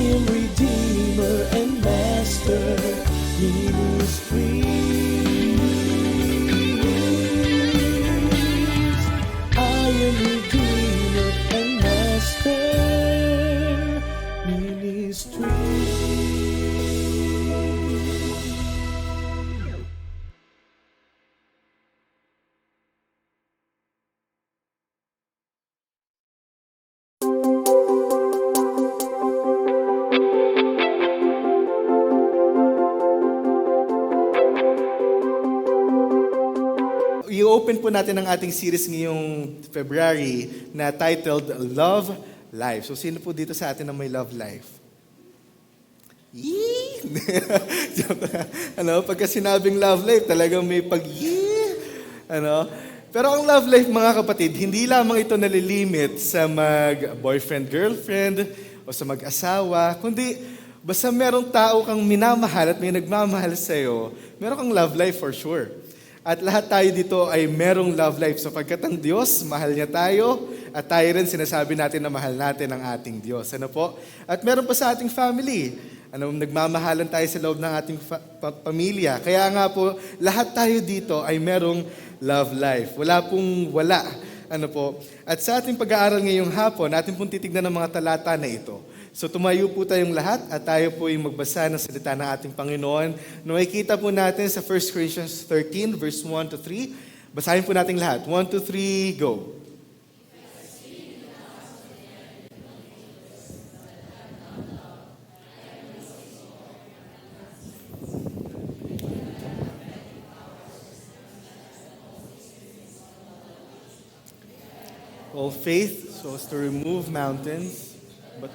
am Redeemer and Master Ministries. I am Redeemer and Master Ministries. I-open po natin ang ating series ngayong February na titled Love Life. So sino po dito sa atin na may love life? Yee! Pagka sinabing love life, talagang may pag-yee! Pero ang love life, mga kapatid, hindi lamang ito nalilimit sa mag-boyfriend-girlfriend o sa mag-asawa, kundi basta merong tao kang minamahal at may nagmamahal sa'yo, meron kang love life for sure. At lahat tayo dito ay merong love life sapagkat ang Diyos, mahal niya tayo at tayo rin sinasabi natin na mahal natin ang ating Diyos. Ano po? At meron pa sa ating family. Nagmamahalan tayo sa loob ng ating pamilya. Kaya nga po, lahat tayo dito ay merong love life. Wala pong wala. Ano po? At sa ating pag-aaral ngayong hapon, natin pong titignan ang mga talata na ito. So tumayo po tayong lahat at tayo po ay magbasa ng salita ng ating Panginoon. Nakikita po natin sa 1 Corinthians 13 verse 1 to 3. Basahin po natin lahat. 1, 2, 3, go. All faith so as to remove mountains, but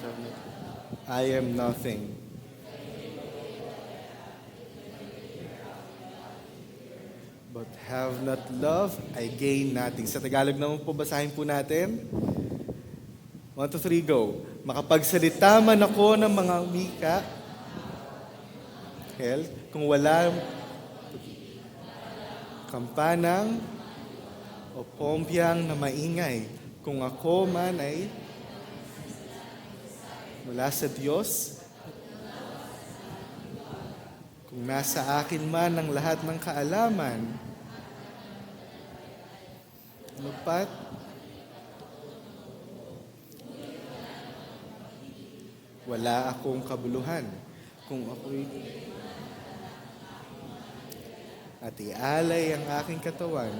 I am nothing. But have not love, I gain nothing. Sa Tagalog naman po, basahin po natin. 1, 2, 3, go. Makapagsalita man ako ng mga wika, kung wala kampanang o pompyang na maingay, kung ako man ay mula sa Diyos, kung nasa akin man ang lahat ng kaalaman, ano pat? Wala akong kabuluhan. Kung ako'y at ialay ang aking katawan,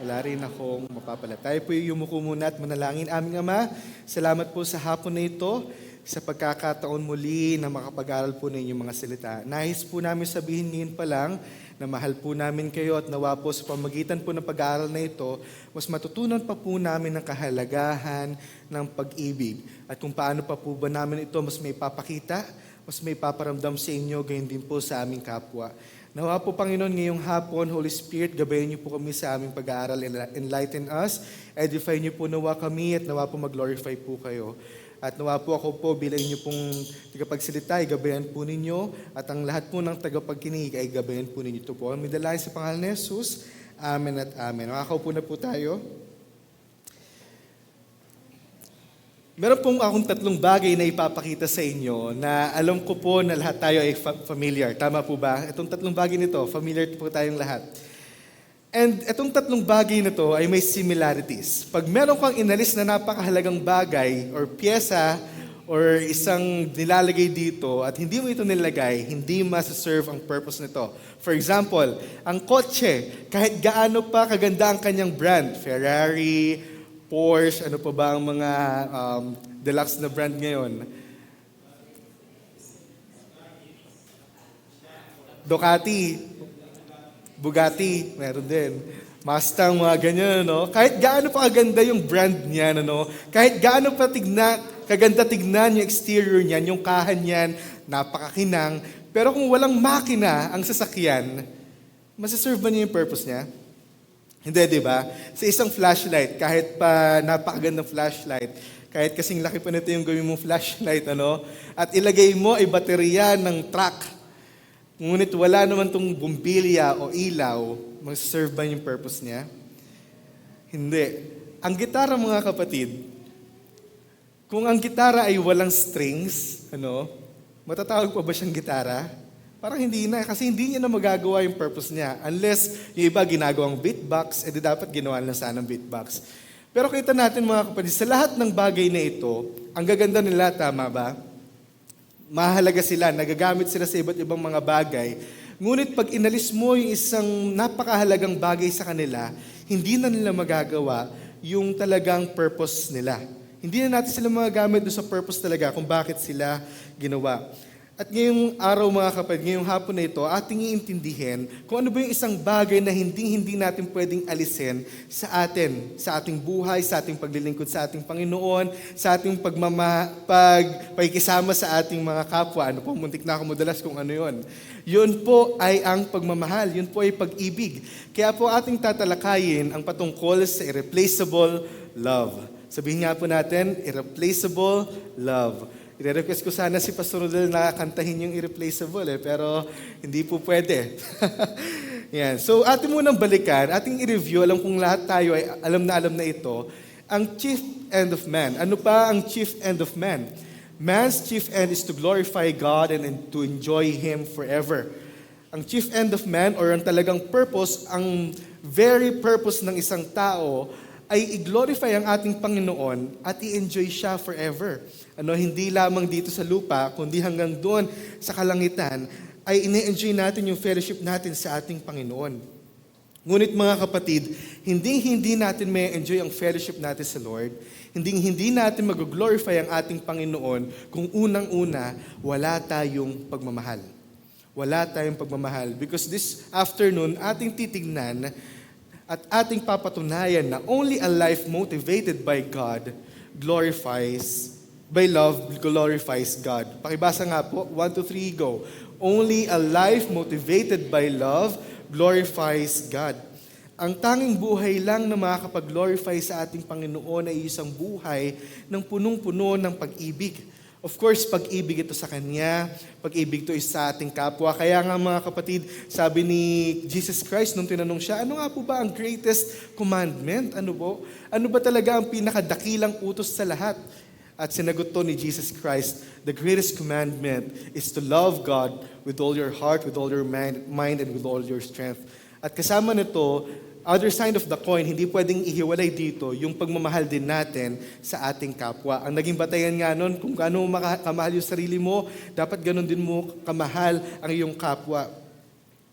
wala rin akong mapapala. Tayo po yumuko muna at manalangin. Aming Ama, salamat po sa hapon na ito, sa pagkakataon muli na makapag-aral po ng inyong mga salita. Nais po namin sabihin ngayon pa lang na mahal po namin kayo at nawa po sa pamagitan po ng pag-aaral na ito, mas matutunan pa po namin ang kahalagahan ng pag-ibig. At kung paano pa po ba namin ito mas may papakita, mas may paparamdam sa inyo, gayon din po sa aming kapwa. Nawa po, Panginoon, ngayong hapon, Holy Spirit, gabayan niyo po kami sa aming pag-aaral, enlighten us, edify niyo po nawa kami, at nawa po mag-glorify po kayo. At nawa po ako po, bilang niyo pong tagapagsalita, ay gabayan po ninyo, at ang lahat po ng tagapagkinig ay gabayan po ninyo ito po. May dalangin sa pangalan ni Jesus, Amen at Amen. Makakaupo na po tayo. Meron pong akong 3 bagay na ipapakita sa inyo na alam ko po na lahat tayo ay familiar. Tama po ba? Itong 3 bagay nito, familiar po tayong lahat. And itong 3 bagay na to ay may similarities. Pag meron kang inalis na napakahalagang bagay or pyesa or isang nilalagay dito at hindi mo ito nilagay, hindi masaserve ang purpose nito. For example, ang kotse, kahit gaano pa kaganda ang kanyang brand, Ferrari, Porsche, ano pa ba ang mga deluxe na brand ngayon? Ducati, Bugatti, meron din. Mustang, mga ganyan, no? Kahit gaano pa kaganda yung brand niya, no? Kahit gaano pa kaganda tignan yung exterior niyan, yung kahan niyan, napakakinang. Pero kung walang makina ang sasakyan, masaserve ba niya yung purpose niya? Hindi, di ba? Sa isang flashlight, kahit pa napakagandang flashlight, kahit kasing laki pa nito yung gawin mong flashlight, at ilagay mo ay baterya ng truck, ngunit wala naman tong bumbilya o ilaw, mag-serve ba yung purpose niya? Hindi. Ang gitara, mga kapatid, Kung ang gitara ay walang strings, matatawag pa ba siyang gitara? Parang hindi na, kasi hindi niya na magagawa yung purpose niya. Unless yung iba ginagawang beatbox, edi dapat ginawa lang sana ng beatbox. Pero kita natin mga kapatid, sa lahat ng bagay na ito, ang gaganda nila, tama ba? Mahalaga sila, nagagamit sila sa iba't ibang mga bagay. Ngunit pag inalis mo yung isang napakahalagang bagay sa kanila, hindi na nila magagawa yung talagang purpose nila. Hindi na natin sila magagamit doon sa purpose talaga kung bakit sila ginawa. At ngayong araw mga kapatid, ngayong hapon na ito, ating iintindihin kung ano ba yung isang bagay na hindi natin pwedeng alisin sa atin, sa ating buhay, sa ating paglilingkod sa ating Panginoon, sa ating pagkikisama sa ating mga kapwa. Ano po, muntik na ako madalas kung ano yon. Yun po ay ang pagmamahal, yun po ay pag-ibig. Kaya po ating tatalakayin ang patungkol sa irreplaceable love. Sabihin nga po natin, irreplaceable love. I-request ko sana si Pastor Rodel na kantahin yung irreplaceable pero hindi po pwede. Yan. So atin munang balikan, ating i-review, alam kong lahat tayo ay alam na ito, ang chief end of man. Ano pa ang chief end of man? Man's chief end is to glorify God and to enjoy Him forever. Ang chief end of man or ang talagang purpose, ang very purpose ng isang tao ay i-glorify ang ating Panginoon at i-enjoy siya forever. Hindi lamang dito sa lupa, kundi hanggang doon sa kalangitan, ay ine-enjoy natin yung fellowship natin sa ating Panginoon. Ngunit mga kapatid, hindi natin may enjoy ang fellowship natin sa Lord, hindi natin mag-glorify ang ating Panginoon kung unang-una, wala tayong pagmamahal. Wala tayong pagmamahal. Because this afternoon, ating titignan at ating papatunayan na only a life motivated by love glorifies God. Pakibasa nga po, 1, 2, 3, go. Only a life motivated by love glorifies God. Ang tanging buhay lang na makakapag-glorify sa ating Panginoon ay isang buhay ng punong-puno ng pag-ibig. Of course, pag-ibig ito sa Kanya, pag-ibig ito sa ating kapwa. Kaya nga mga kapatid, sabi ni Jesus Christ nung tinanong siya, ano nga po ba ang greatest commandment? Ano ba talaga ang pinakadakilang utos sa lahat? At sinagot to ni Jesus Christ, the greatest commandment is to love God with all your heart, with all your mind, and with all your strength. At kasama nito, other side of the coin, hindi pwedeng ihiwalay dito yung pagmamahal din natin sa ating kapwa. Ang naging batayan nga nun, kung gaano kamahal yung sarili mo, dapat ganon din mo kamahal ang iyong kapwa.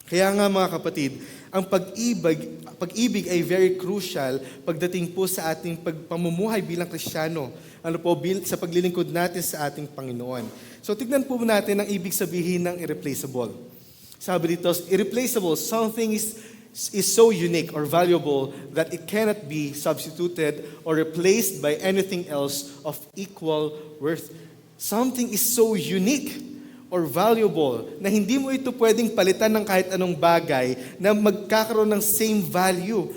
Kaya nga mga kapatid, ang pag-ibig ay very crucial pagdating po sa ating pamumuhay bilang Kristiyano. Sa paglilingkod natin sa ating Panginoon. So tignan po natin ang ibig sabihin ng irreplaceable. Sabi dito, irreplaceable, something is so unique or valuable that it cannot be substituted or replaced by anything else of equal worth. Something is so unique or valuable na hindi mo ito pwedeng palitan ng kahit anong bagay na magkakaroon ng same value.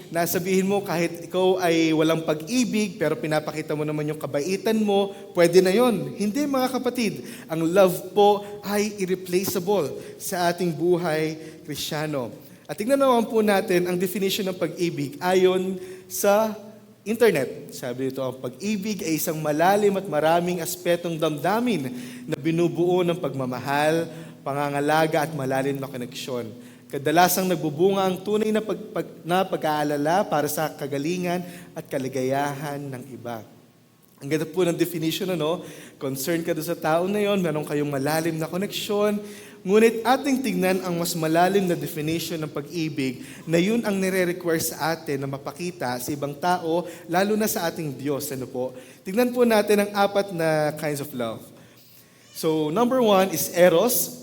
Nasabihin mo kahit ikaw ay walang pag-ibig pero pinapakita mo naman yung kabaitan mo, pwede na yon. Hindi mga kapatid, ang love po ay irreplaceable sa ating buhay Kristiyano. At tingnan naman po natin ang definition ng pag-ibig ayon sa internet. Sabi dito, ang pag-ibig ay isang malalim at maraming aspetong damdamin na binubuo ng pagmamahal, pangangalaga at malalim na koneksyon. Kadalasang nagbubunga ang tunay na pag-aalala para sa kagalingan at kaligayahan ng iba. Ang ganda po ng definition, concern ka doon sa tao na yon, meron kayong malalim na koneksyon, ngunit ating tignan ang mas malalim na definition ng pag-ibig na yun ang nire-require sa atin na mapakita sa ibang tao, lalo na sa ating Diyos. Tignan po natin ang 4 na kinds of love. So, number 1 is eros.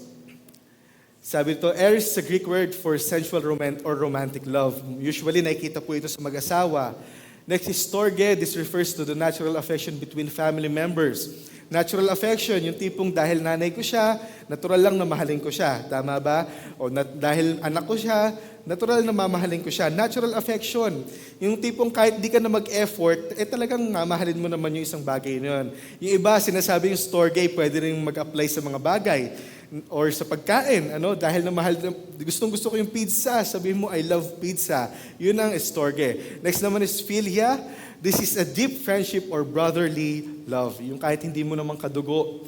Sabi ito, eros is a Greek word for sensual or romantic love. Usually, nakikita po ito sa mag-asawa. Next is storge. This refers to the natural affection between family members. Natural affection, yung tipong dahil nanay ko siya, natural lang na mahalin ko siya. Tama ba? O dahil anak ko siya, natural na mamahalin ko siya. Natural affection. Yung tipong kahit di ka na mag-effort, talagang mamahalin mo naman yung isang bagay na yun. Yung iba, sinasabi yung storge, pwede rin mag-apply sa mga bagay or sa pagkain. Dahil na mahal, gustong-gusto ko yung pizza, sabihin mo, I love pizza. Yun ang storge. Next naman is philia. This is a deep friendship or brotherly love. Yung kahit hindi mo naman kadugo,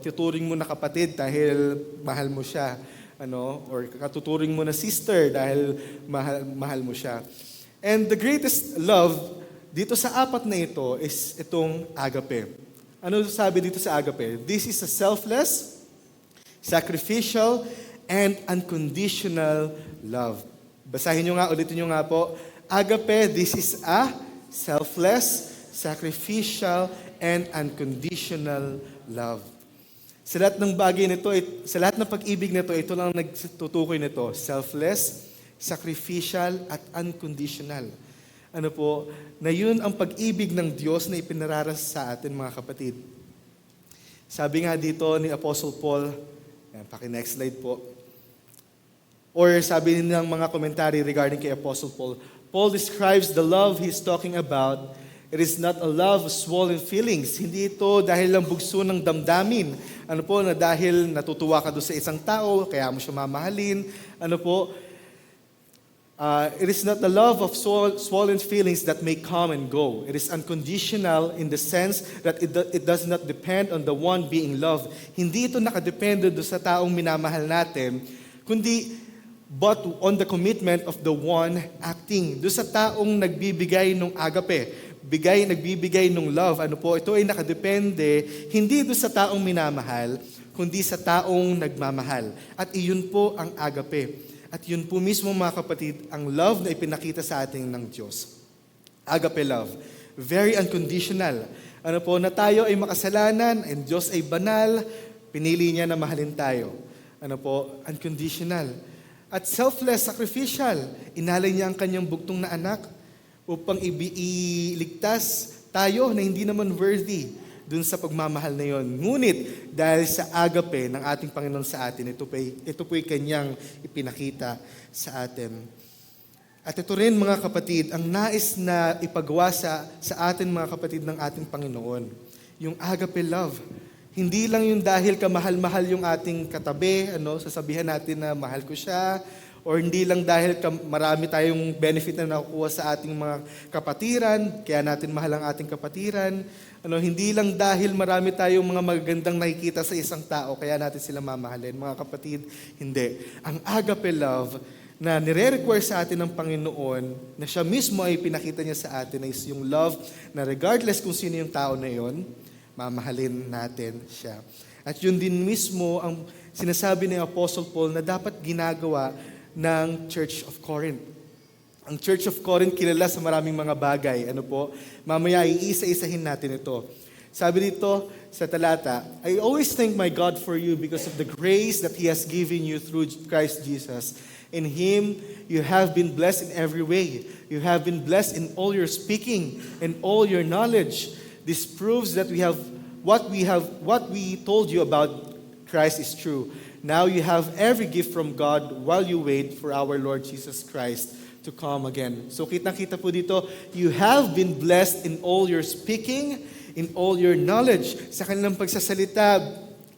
tuturing mo na kapatid dahil mahal mo siya. Or katuturing mo na sister dahil mahal mo siya. And the greatest love dito sa apat na ito is itong agape. Ano sabi dito sa agape? This is a selfless, sacrificial, and unconditional love. Basahin nyo nga, ulitin nyo nga po. Agape, this is a selfless, sacrificial, and unconditional love. Sa lahat ng bagay nito, sa lahat ng pag-ibig nito, ito lang nagtutukoy nito. Selfless, sacrificial, at unconditional. Na yun ang pag-ibig ng Diyos na ipinararas sa atin, mga kapatid. Sabi nga dito ni Apostle Paul, paki-next slide po. Or sabi ng mga komentary regarding kay Apostle Paul, Paul describes the love he's talking about. It is not a love of swollen feelings. Hindi ito dahil lang bugso ng damdamin. Na dahil natutuwa ka doon sa isang tao, kaya mo siya mamahalin. It is not the love of swollen feelings that may come and go. It is unconditional in the sense that it does not depend on the one being loved. Hindi ito nakadepende doon sa taong minamahal natin, kundi but on the commitment of the one acting. Doon sa taong nagbibigay ng agape. Nagbibigay ng love. Ito ay nakadepende, hindi doon sa taong minamahal, kundi sa taong nagmamahal. At iyon po ang agape. At yun po mismo, mga kapatid, ang love na ipinakita sa atin ng Diyos. Agape love. Very unconditional. Na tayo ay makasalanan, and Diyos ay banal, pinili niya na mahalin tayo. Unconditional. At selfless, sacrificial. Inalay niya ang kanyang bugtong na anak upang iligtas tayo na hindi naman worthy dun sa pagmamahal na yon. Ngunit, dahil sa agape ng ating Panginoon sa atin, ito po'y kanyang ipinakita sa atin. At ito rin, mga kapatid, ang nais na ipagawa sa atin, mga kapatid, ng ating Panginoon. Yung agape love. Hindi lang yung dahil kamahal-mahal yung ating katabi, sasabihan natin na mahal ko siya, or hindi lang dahil marami tayong benefit na nakukuha sa ating mga kapatiran, kaya natin mahal ang ating kapatiran. Hindi lang dahil marami tayong mga magagandang nakikita sa isang tao, kaya natin sila mamahalin. Mga kapatid, hindi. Ang agape love na nire-require sa atin ng Panginoon, na siya mismo ay pinakita niya sa atin, is yung love na regardless kung sino yung tao na yon, mamahalin natin siya. At yun din mismo ang sinasabi ni Apostle Paul na dapat ginagawa ng Church of Corinth. Ang Church of Corinth kilala sa maraming mga bagay. Mamaya iisa-isahin natin ito. Sabi dito sa talata, I always thank my God for you because of the grace that He has given you through Christ Jesus. In Him, you have been blessed in every way. You have been blessed in all your speaking and all your knowledge. This proves that what we told you about Christ is true. Now you have every gift from God while you wait for our Lord Jesus Christ to come again. So kitang-kita po dito, you have been blessed in all your speaking, in all your knowledge. Sa kanilang pagsasalita,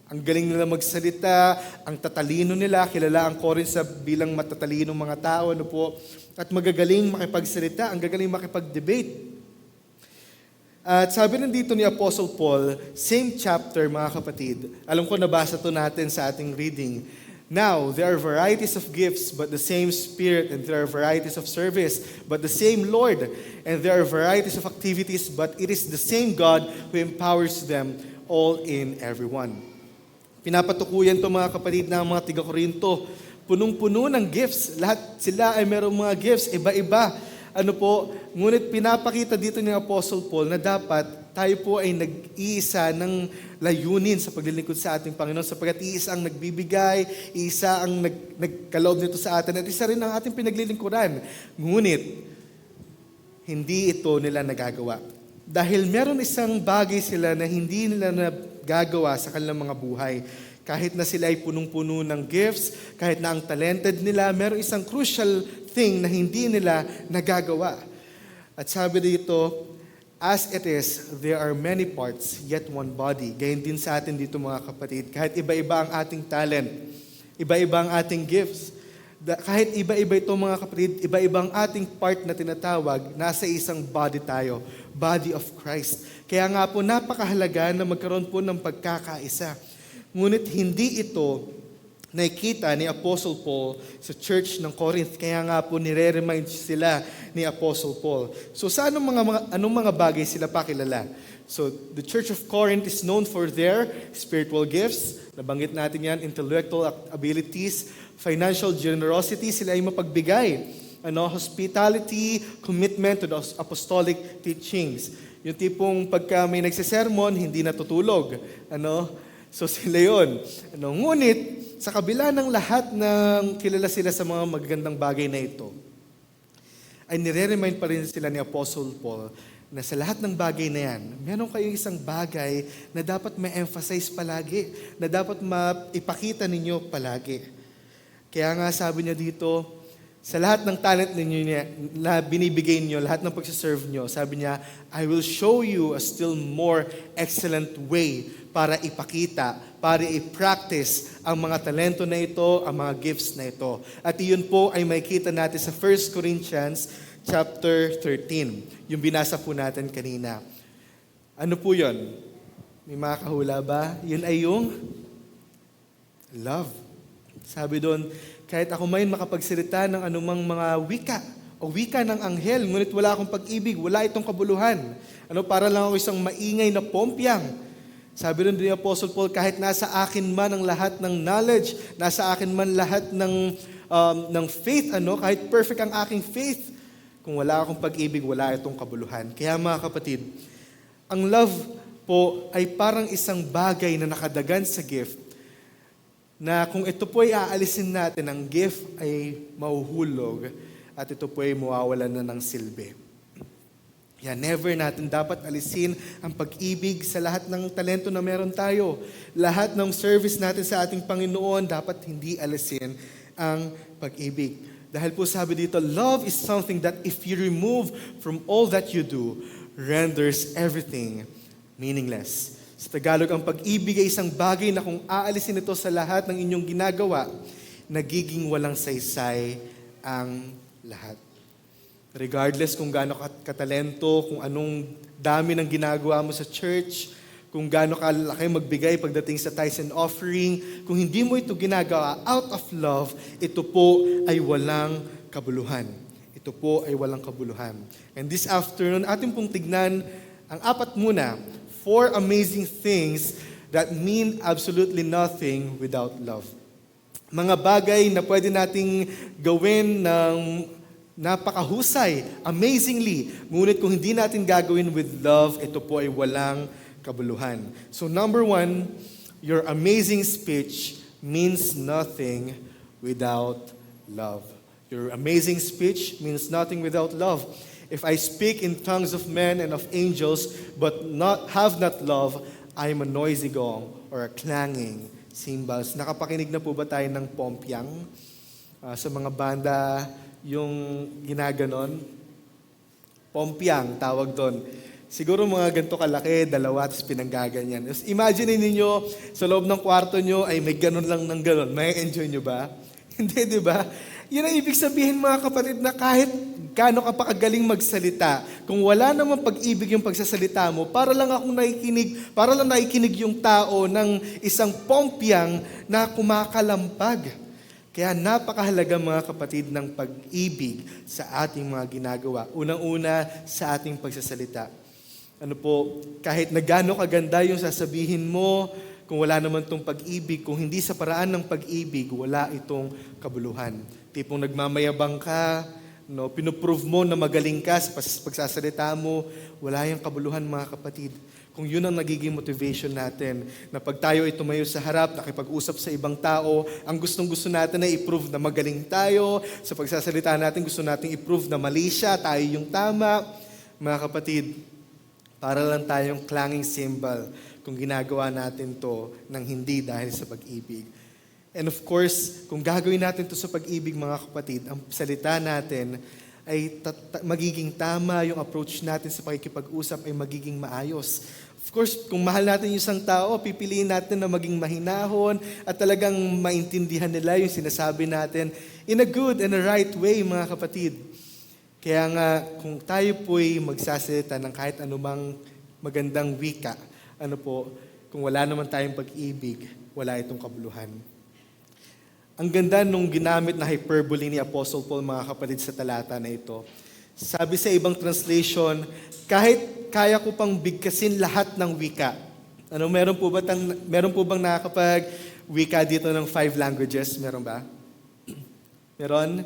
ang galing nila magsalita, ang tatalino nila, kilala ang Corinth sa bilang matatalinong mga tao, at magagaling makipagsalita, ang gagaling makipag-debate. At sabi nandito ni Apostle Paul, same chapter, mga kapatid. Alam ko nabasa to natin sa ating reading. Now, there are varieties of gifts, but the same Spirit, and there are varieties of service, but the same Lord, and there are varieties of activities, but it is the same God who empowers them all in everyone. Pinapatukuyan to, mga kapatid, ng mga tiga-Korinto. Punong-puno ng gifts. Lahat sila ay merong mga gifts, iba-iba. Ngunit pinapakita dito ni Apostle Paul na dapat tayo po ay nag-iisa ng layunin sa paglilingkod sa ating Panginoon, sapagkat iisa ang nagbibigay, isa ang nagkaloob nito sa atin, at isa rin ang ating pinaglilingkuran. Ngunit, hindi ito nila nagagawa. Dahil meron isang bagay sila na hindi nila nagagawa sa kanilang mga buhay. Kahit na sila ay punong-puno ng gifts, kahit na ang talented nila, meron isang crucial thing na hindi nila nagagawa. At sabi dito, as it is, there are many parts, yet one body. Gayon din sa atin dito mga kapatid. Kahit iba-iba ang ating talent, iba-iba ang ating gifts, kahit iba-iba ito mga kapatid, iba-ibang ating part na tinatawag, nasa isang body tayo, body of Christ. Kaya nga po, napakahalaga na magkaroon po ng pagkakaisa. Ngunit hindi ito nakikita ni Apostle Paul sa church ng Corinth. Kaya nga po nire-remind sila ni Apostle Paul. So sa anong mga bagay sila pakilala? So the church of Corinth is known for their spiritual gifts. Nabanggit natin yan, intellectual abilities, financial generosity, sila ay mapagbigay. Hospitality, commitment to the apostolic teachings. Yung tipong pagka may nagsisermon, hindi natutulog. So sila yun. Ngunit, sa kabila ng lahat ng kilala sila sa mga magagandang bagay na ito, ay nire-remind pa rin sila ni Apostle Paul na sa lahat ng bagay na yan, meron kayong isang bagay na dapat ma-emphasize palagi, na dapat maipakita ninyo palagi. Kaya nga sabi niya dito, sa lahat ng talent ninyo na binibigay niyo, lahat ng pagsiserve niyo, sabi niya, I will show you a still more excellent way para ipakita, para i-practice ang mga talento na ito, ang mga gifts na ito. At iyon po ay makikita natin sa 1 Corinthians chapter 13. Yung binasa po natin kanina. Ano po yun? May makakahula ba? Yun ay yung love. Sabi doon, kahit ako may makapagsalita ng anumang mga wika o wika ng anghel, ngunit wala akong pag-ibig, wala itong kabuluhan. Para lang ako isang maingay na pompyang. Sabi rin ni Apostle Paul, kahit nasa akin man ang lahat ng knowledge, nasa akin man lahat ng faith, kahit perfect ang aking faith, kung wala akong pag-ibig, wala itong kabuluhan. Kaya mga kapatid, ang love po ay parang isang bagay na nakadagan sa gift, na kung ito po ay aalisin natin, ang gift ay mahuhulog at ito po ay mawawalan na ng silbi. Never natin dapat alisin ang pag-ibig sa lahat ng talento na meron tayo. Lahat ng service natin sa ating Panginoon, dapat hindi alisin ang pag-ibig. Dahil po sabi dito, love is something that if you remove from all that you do, renders everything meaningless. Sa Tagalog, ang pag-ibig ay isang bagay na kung aalisin ito sa lahat ng inyong ginagawa, nagiging walang saysay ang lahat. Regardless kung gaano katalento, kung anong dami ng ginagawa mo sa church, kung gaano kalaki magbigay pagdating sa tithes and offering, kung hindi mo ito ginagawa out of love, ito po ay walang kabuluhan. Ito po ay walang kabuluhan. And this afternoon, ating pong tignan ang 4 amazing things that mean absolutely nothing without love. Mga bagay na pwede nating gawin ng napakahusay, amazingly. Ngunit kung hindi natin gagawin with love, ito po ay walang kabuluhan. So number 1, your amazing speech means nothing without love. Your amazing speech means nothing without love. If I speak in tongues of men and of angels, but have not love, I am a noisy gong or a clanging cymbals. Nakapakinig na po ba tayo ng pompyang? Sa mga banda, yung ginaganon, pompyang, tawag doon. Siguro mga ganito kalaki, 2, tapos pinanggaganyan. Imagine ninyo, sa loob ng kwarto nyo, ay may ganon lang ng ganon. May enjoy nyo ba? Hindi, di ba? Yun ang ibig sabihin mga kapatid na kahit gaano ka pa kagaling magsalita, kung wala namang pag-ibig yung pagsasalita mo, para lang nakikinig yung tao ng isang pompyang na kumakalampag. Kaya napakahalaga mga kapatid ng pag-ibig sa ating mga ginagawa. Unang-una sa ating pagsasalita. Kahit na gaano kaganda yung sasabihin mo, kung wala naman itong pag-ibig, kung hindi sa paraan ng pag-ibig, wala itong kabuluhan. Tipong nagmamayabang ka, pinuprove mo na magaling ka sa pagsasalita mo, wala yung kabuluhan mga kapatid. Kung yun ang nagiging motivation natin, na pag tayo ay tumayo sa harap, nakipag-usap sa ibang tao, ang gustong-gusto natin ay i-prove na magaling tayo, sa pagsasalita natin gusto natin i-prove na mali siya, tayo yung tama. Mga kapatid, para lang tayong clanging cymbal. kung ginagawa natin to ng hindi dahil sa pag-ibig. And of course, kung gagawin natin to sa pag-ibig, mga kapatid, ang salita natin ay magiging tama, yung approach natin sa pakikipag-usap ay magiging maayos. Of course, kung mahal natin yung isang tao, pipiliin natin na maging mahinahon at talagang maintindihan nila yung sinasabi natin in a good and a right way, mga kapatid. Kaya nga, kung tayo po'y magsasalita ng kahit anumang magandang wika, kung wala naman tayong pag-ibig, wala itong kabuluhan. Ang ganda nung ginamit na hyperbole ni Apostle Paul, mga kapatid, sa talata na ito. Sabi sa ibang translation, kahit kaya ko pang bigkasin lahat ng wika. Meron po bang nakakapag-wika dito ng 5 languages? Meron ba? Meron?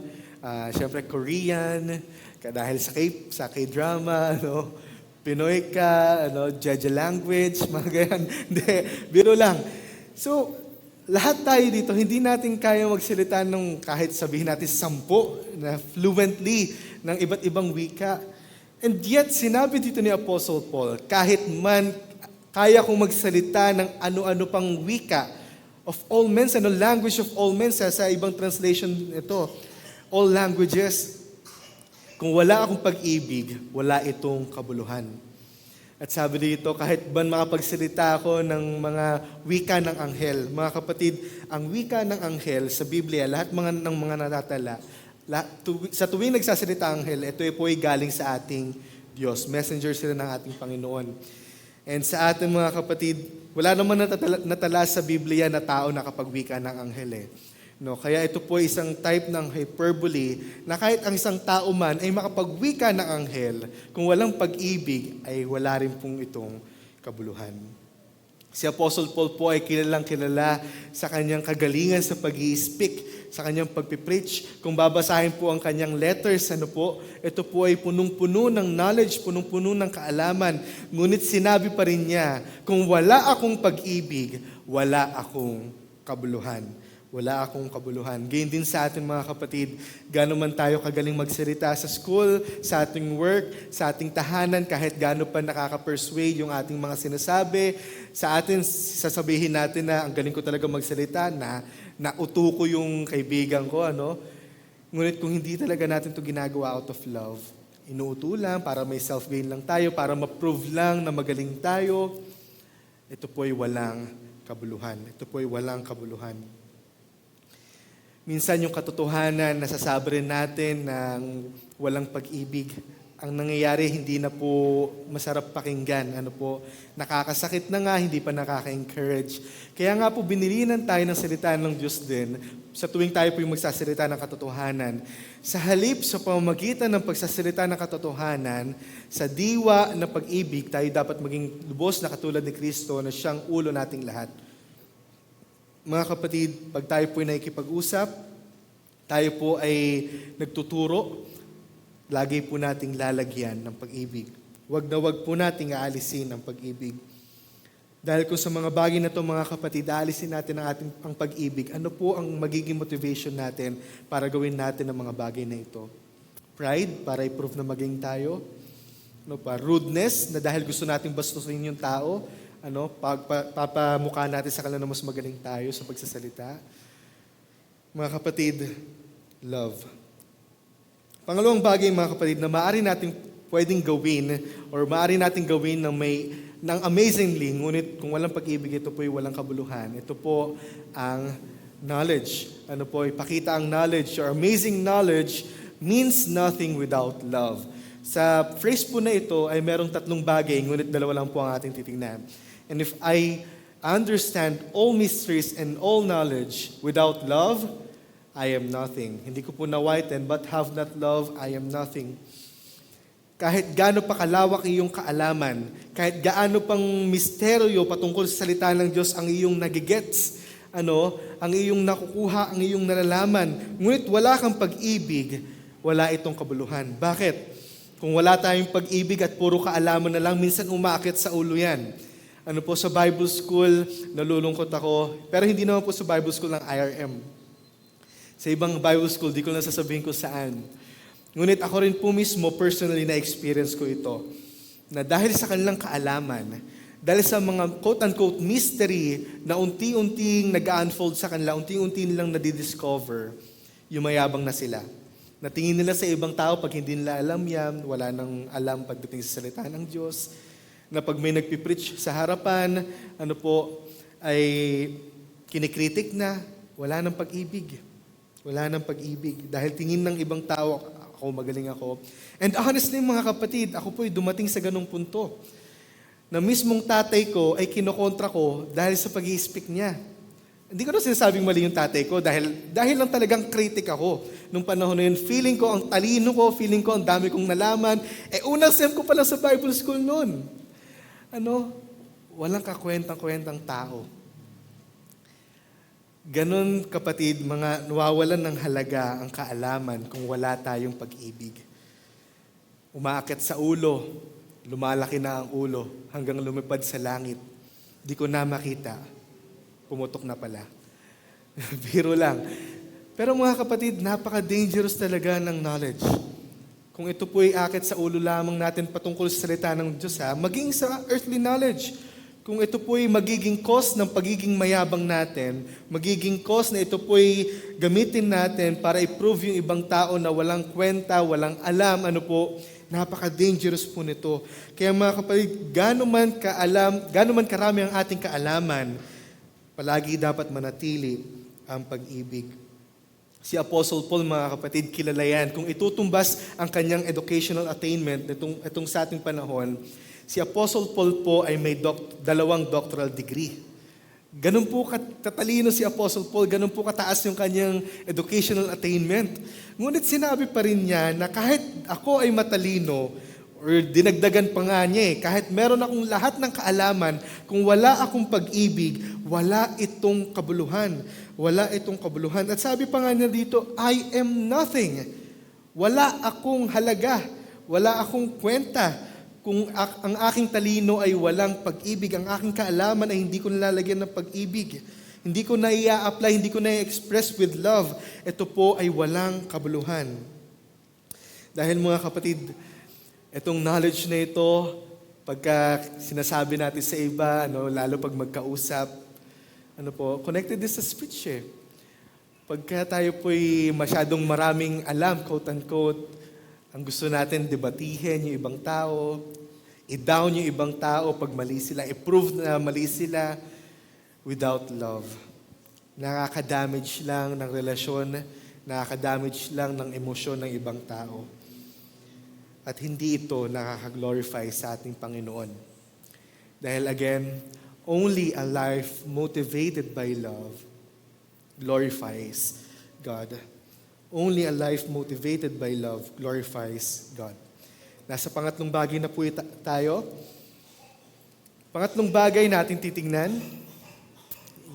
Siyempre, Korean, dahil sa K-drama, Pinoy ka, Jaja language, mga ganyan. Hindi, biro lang. So, lahat tayo dito, hindi natin kaya magsalita ng kahit sabihin natin 10 na fluently ng iba't ibang wika. And yet, sinabi dito ni Apostle Paul, kahit man kaya kong magsalita ng ano-ano pang wika of all men, language of all men, sa ibang translation ito, all languages, kung wala akong pag-ibig, wala itong kabuluhan. At sabi dito, kahit ba makapagsalita ako ng mga wika ng anghel, mga kapatid, ang wika ng anghel sa Biblia, lahat ng mga natatala, sa tuwing nagsasalita ang anghel, ito po ay galing sa ating Diyos. Messenger sila ng ating Panginoon. And sa ating mga kapatid, wala naman natala sa Biblia na tao nakapagwika ng anghel. Kaya ito po isang type ng hyperbole na kahit ang isang tao man ay makapagwika ng anghel, kung walang pag-ibig ay wala rin pong itong kabuluhan. Si Apostle Paul po ay kilalang kilala sa kanyang kagalingan sa pag-i-speak, sa kanyang pagpipreach. Kung babasahin po ang kanyang letters, ito po ay punong-puno ng knowledge, punong-puno ng kaalaman. Ngunit sinabi pa rin niya, kung wala akong pag-ibig, wala akong kabuluhan. Wala akong kabuluhan. Gayon din sa atin, mga kapatid, gaano man tayo kagaling magsalita sa school, sa ating work, sa ating tahanan, kahit gaano pa nakaka-persuade yung ating mga sinasabi, sa atin, sasabihin natin na ang galing ko talaga magsalita, na nauto ko yung kaibigan ko, Ngunit kung hindi talaga natin ito ginagawa out of love, inuuto lang para may self-gain lang tayo, para ma-prove lang na magaling tayo, ito po ay walang kabuluhan. Ito po ay walang kabuluhan. Minsan yung katotohanan, nasasabi rin natin ng walang pag-ibig. Ang nangyayari, hindi na po masarap pakinggan. Nakakasakit na nga, hindi pa nakaka-encourage. Kaya nga po, binilinan tayo ng salita ng Diyos din sa tuwing tayo po yung magsasalita ng katotohanan. Sa halip, sa pamamagitan ng pagsasalita ng katotohanan, sa diwa ng pag-ibig, tayo dapat maging lubos na katulad ni Kristo na siyang ulo nating lahat. Mga kapatid, pag tayo po ay nakikipag-usap, tayo po ay nagtuturo, lagi po nating lalagyan ng pag-ibig. Huwag na huwag po nating aalisin ang pag-ibig. Dahil kung sa mga bagay na ito, mga kapatid, aalisin natin ang pag-ibig, ano po ang magiging motivation natin para gawin natin ang mga bagay na ito? Pride, para i-prove na maging tayo. Rudeness, na dahil gusto nating bastusin yung tao, papamukha natin sa kanila na mas magaling tayo sa pagsasalita. Mga kapatid, love. Pangalawang bagay, mga kapatid, na maaari nating pwedeng gawin or maaari nating gawin ng amazingly, ngunit kung walang pag-ibig, ito po ay walang kabuluhan. Ito po ang knowledge. Ipakita ang knowledge or amazing knowledge means nothing without love. Sa phrase po na ito ay merong 3 bagay, ngunit 2 lang po ang ating titingnan. And if I understand all mysteries and all knowledge without love, I am nothing. Hindi ko po na-whiten, but have not love, I am nothing. Kahit gaano pa kalawak iyong kaalaman, kahit gaano pang misteryo patungkol sa salita ng Diyos ang iyong nagigets, ang iyong nakukuha, ang iyong nalalaman, ngunit wala kang pag-ibig, wala itong kabuluhan. Bakit? Kung wala tayong pag-ibig at puro kaalaman na lang, minsan umaakit sa ulo yan. Sa Bible school, nalulungkot ako, pero hindi naman po sa Bible school ng IRM. Sa ibang Bible school, di ko na sasabihin ko saan. Ngunit ako rin po mismo, personally na-experience ko ito, na dahil sa kanilang kaalaman, Dahil sa mga quote-unquote mystery na unti-unting nag-unfold sa kanila, unti-unti nilang nadidiscover, yumayabang na sila. Natingin nila sa ibang tao pag hindi nila alam yan, wala nang alam pagdating sa salita ng Diyos, na pag may nagpipreach sa harapan, ay kinikritik na, wala nang pag-ibig. Wala nang pag-ibig. Dahil tingin ng ibang tao, ako magaling ako. And honestly mga kapatid, ako po'y dumating sa ganung punto na mismong tatay ko ay kinokontra ko dahil sa pag-i-speak niya. Hindi ko na sinasabing mali yung tatay ko dahil lang talagang critic ako. Nung panahon na yun, feeling ko ang talino ko, feeling ko ang dami kong nalaman. Unang sem ko pala sa Bible school noon. Walang kakwentang-kwentang tao. Ganon kapatid, mga nawawalan ng halaga ang kaalaman kung wala tayong pag-ibig. Umaakit sa ulo, lumalaki na ang ulo hanggang lumipad sa langit. Di ko na makita. Pumutok na pala. Biro lang. Pero mga kapatid, napaka-dangerous talaga ng knowledge. Kung ito po'y akit sa ulo lamang natin patungkol sa salita ng Diyos, maging sa earthly knowledge. Kung ito po'y magiging cause ng pagiging mayabang natin, magiging cause na ito po'y gamitin natin para i-prove yung ibang tao na walang kwenta, walang alam, napaka-dangerous po nito. Kaya mga kapatid, gaano man karami ang ating kaalaman, palagi dapat manatili ang pag-ibig. Si Apostle Paul, mga kapatid, kilala yan. Kung itutumbas ang kanyang educational attainment itong sa ating panahon, si Apostle Paul po ay may 2 doctoral degree. Ganun po katalino si Apostle Paul, ganun po kataas yung kanyang educational attainment. Ngunit sinabi pa rin niya na kahit ako ay matalino, or dinagdagan pa nga niya kahit meron akong lahat ng kaalaman, kung wala akong pag-ibig, wala itong kabuluhan. Wala itong kabuluhan. At sabi pa nga niya dito, I am nothing. Wala akong halaga. Wala akong kwenta. Kung ang aking talino ay walang pag-ibig, ang aking kaalaman ay hindi ko nilalagyan ng pag-ibig, hindi ko na i-apply, hindi ko na i-express with love, ito po ay walang kabuluhan. Dahil mga kapatid, itong knowledge na ito, pagka sinasabi natin sa iba, lalo pag magkausap, connected din sa speech Pagka tayo po'y masyadong maraming alam, quote-unquote, ang gusto natin debatihin yung ibang tao, i-down yung ibang tao pag mali sila, i-prove na mali sila without love. Nakaka-damage lang ng relasyon, nakaka-damage lang ng emosyon ng ibang tao. At hindi ito nakaka-glorify sa ating Panginoon. Dahil again, only a life motivated by love glorifies God. Only a life motivated by love glorifies God. Nasa pangatlong bagay na po tayo. Pangatlong bagay natin titingnan.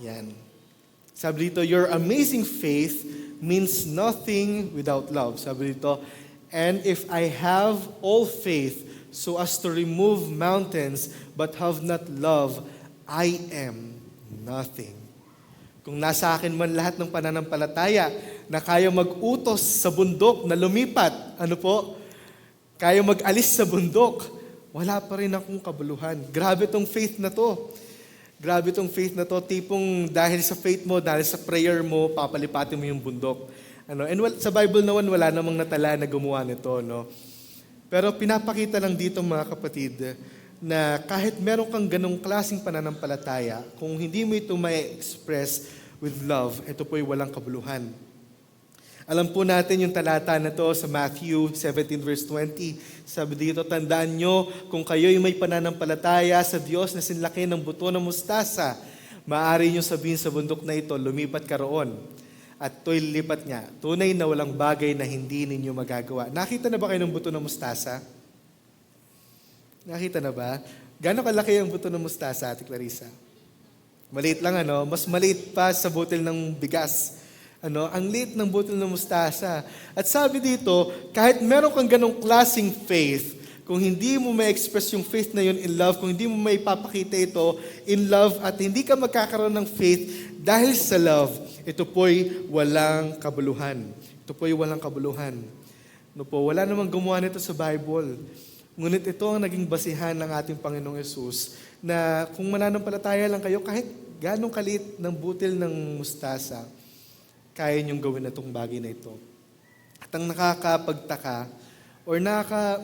Yan. Sabi dito, your amazing faith means nothing without love. Sabi dito, and if I have all faith so as to remove mountains but have not love, I am nothing. Kung nasa akin man lahat ng pananampalataya na kaya mag-utos sa bundok na lumipat, kaya mag-alis sa bundok, wala pa rin akong kabuluhan. Grabe tong faith na to. Grabe tong faith na to. Tipong dahil sa faith mo, dahil sa prayer mo, papalipatin mo yung bundok. Sa Bible naman, wala namang natala na gumawa nito. Pero pinapakita lang dito mga kapatid, na kahit meron kang ganong klaseng pananampalataya, kung hindi mo ito may express with love, ito po'y walang kabuluhan. Alam po natin yung talata na to sa Matthew 17 verse 20. Sabi dito, tandaan nyo, kung kayo'y may pananampalataya sa Diyos na sinlaki ng buto ng mustasa, maaari nyo sabihin sa bundok na ito, lumipat ka roon. At ito'y lilipat niya. Tunay na walang bagay na hindi ninyo magagawa. Nakita na ba kayo ng buto ng mustasa? Nakita na ba? Gano'ng kalaki ang buto ng mustasa, Ate Clarissa? Maliit lang, Mas maliit pa sa butil ng bigas. Ang liit ng butil ng mustasa. At sabi dito, kahit meron kang ganong klaseng faith, kung hindi mo ma-express yung faith na yun in love, kung hindi mo maipapakita ito in love, at hindi ka magkakaroon ng faith dahil sa love, ito po'y walang kabuluhan. Ito po'y walang kabuluhan. Wala namang gumawa nito sa Bible. Ngunit ito ang naging basihan ng ating Panginoong Yesus na kung mananampalataya lang kayo, kahit ganong kalit ng butil ng mustasa, kaya niyong gawin na itong bagay na ito. At ang nakakapagtaka, or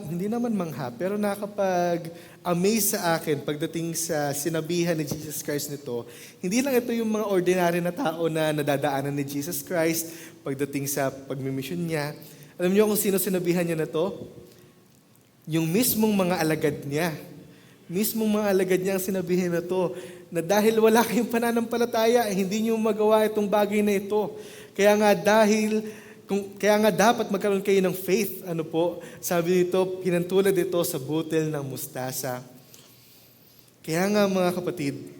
hindi naman mangha, pero nakakapag-amaze sa akin pagdating sa sinabihan ni Jesus Christ nito, hindi lang ito yung mga ordinary na tao na nadadaanan ni Jesus Christ pagdating sa pagmimisyon niya. Alam niyo kung sino sinabihan niya na to? Yung mismong mga alagad niya. Mismong mga alagad niya ang sinabihan na to, na dahil wala kayong pananampalataya, hindi niyo magawa itong bagay na ito. Kaya nga dapat magkaroon kayo ng faith. Sabi dito, pinantulad ito sa butil ng mustasa. Kaya nga mga kapatid,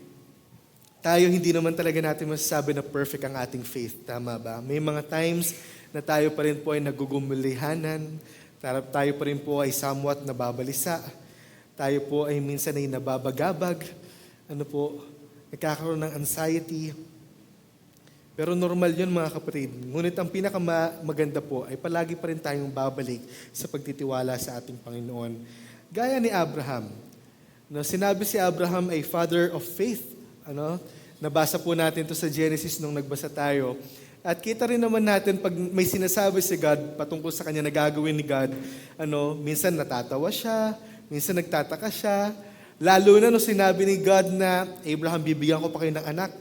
tayo hindi naman talaga natin masasabi na perfect ang ating faith. Tama ba? May mga times na tayo pa rin po ay nagugumulihanan. Tayo pa rin po ay somewhat nababalisa. Tayo po ay minsan ay nababagabag. Nagkakaroon ng anxiety. Pero normal yun mga kapatid. Ngunit ang pinakamaganda po ay palagi pa rin tayong babalik sa pagtitiwala sa ating Panginoon. Gaya ni Abraham. Sinabi si Abraham ay father of faith. Nabasa po natin to sa Genesis nung nagbasa tayo. At kita rin naman natin pag may sinasabi si God patungkol sa kanya na gagawin ni God, minsan natatawa siya, minsan nagtataka siya. Lalo na nung sinabi ni God na, Abraham, bibigyan ko pa kayo ng anak.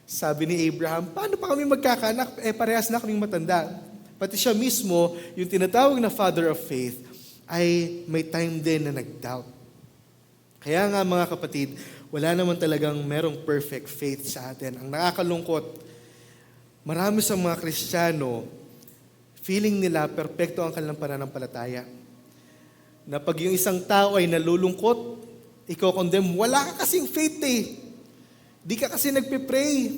Sabi ni Abraham, paano pa kami magkakaanak? Parehas na kaming matanda. Pati siya mismo, yung tinatawag na father of faith, ay may time din na nag-doubt. Kaya nga mga kapatid, wala naman talagang merong perfect faith sa atin. Ang nakakalungkot, marami sa mga Kristiyano, feeling nila perpekto ang kanilang pananampalataya. Na pag yung isang tao ay nalulungkot, iko-condemn, wala ka kasing faith eh. Di ka kasi nagpe-pray.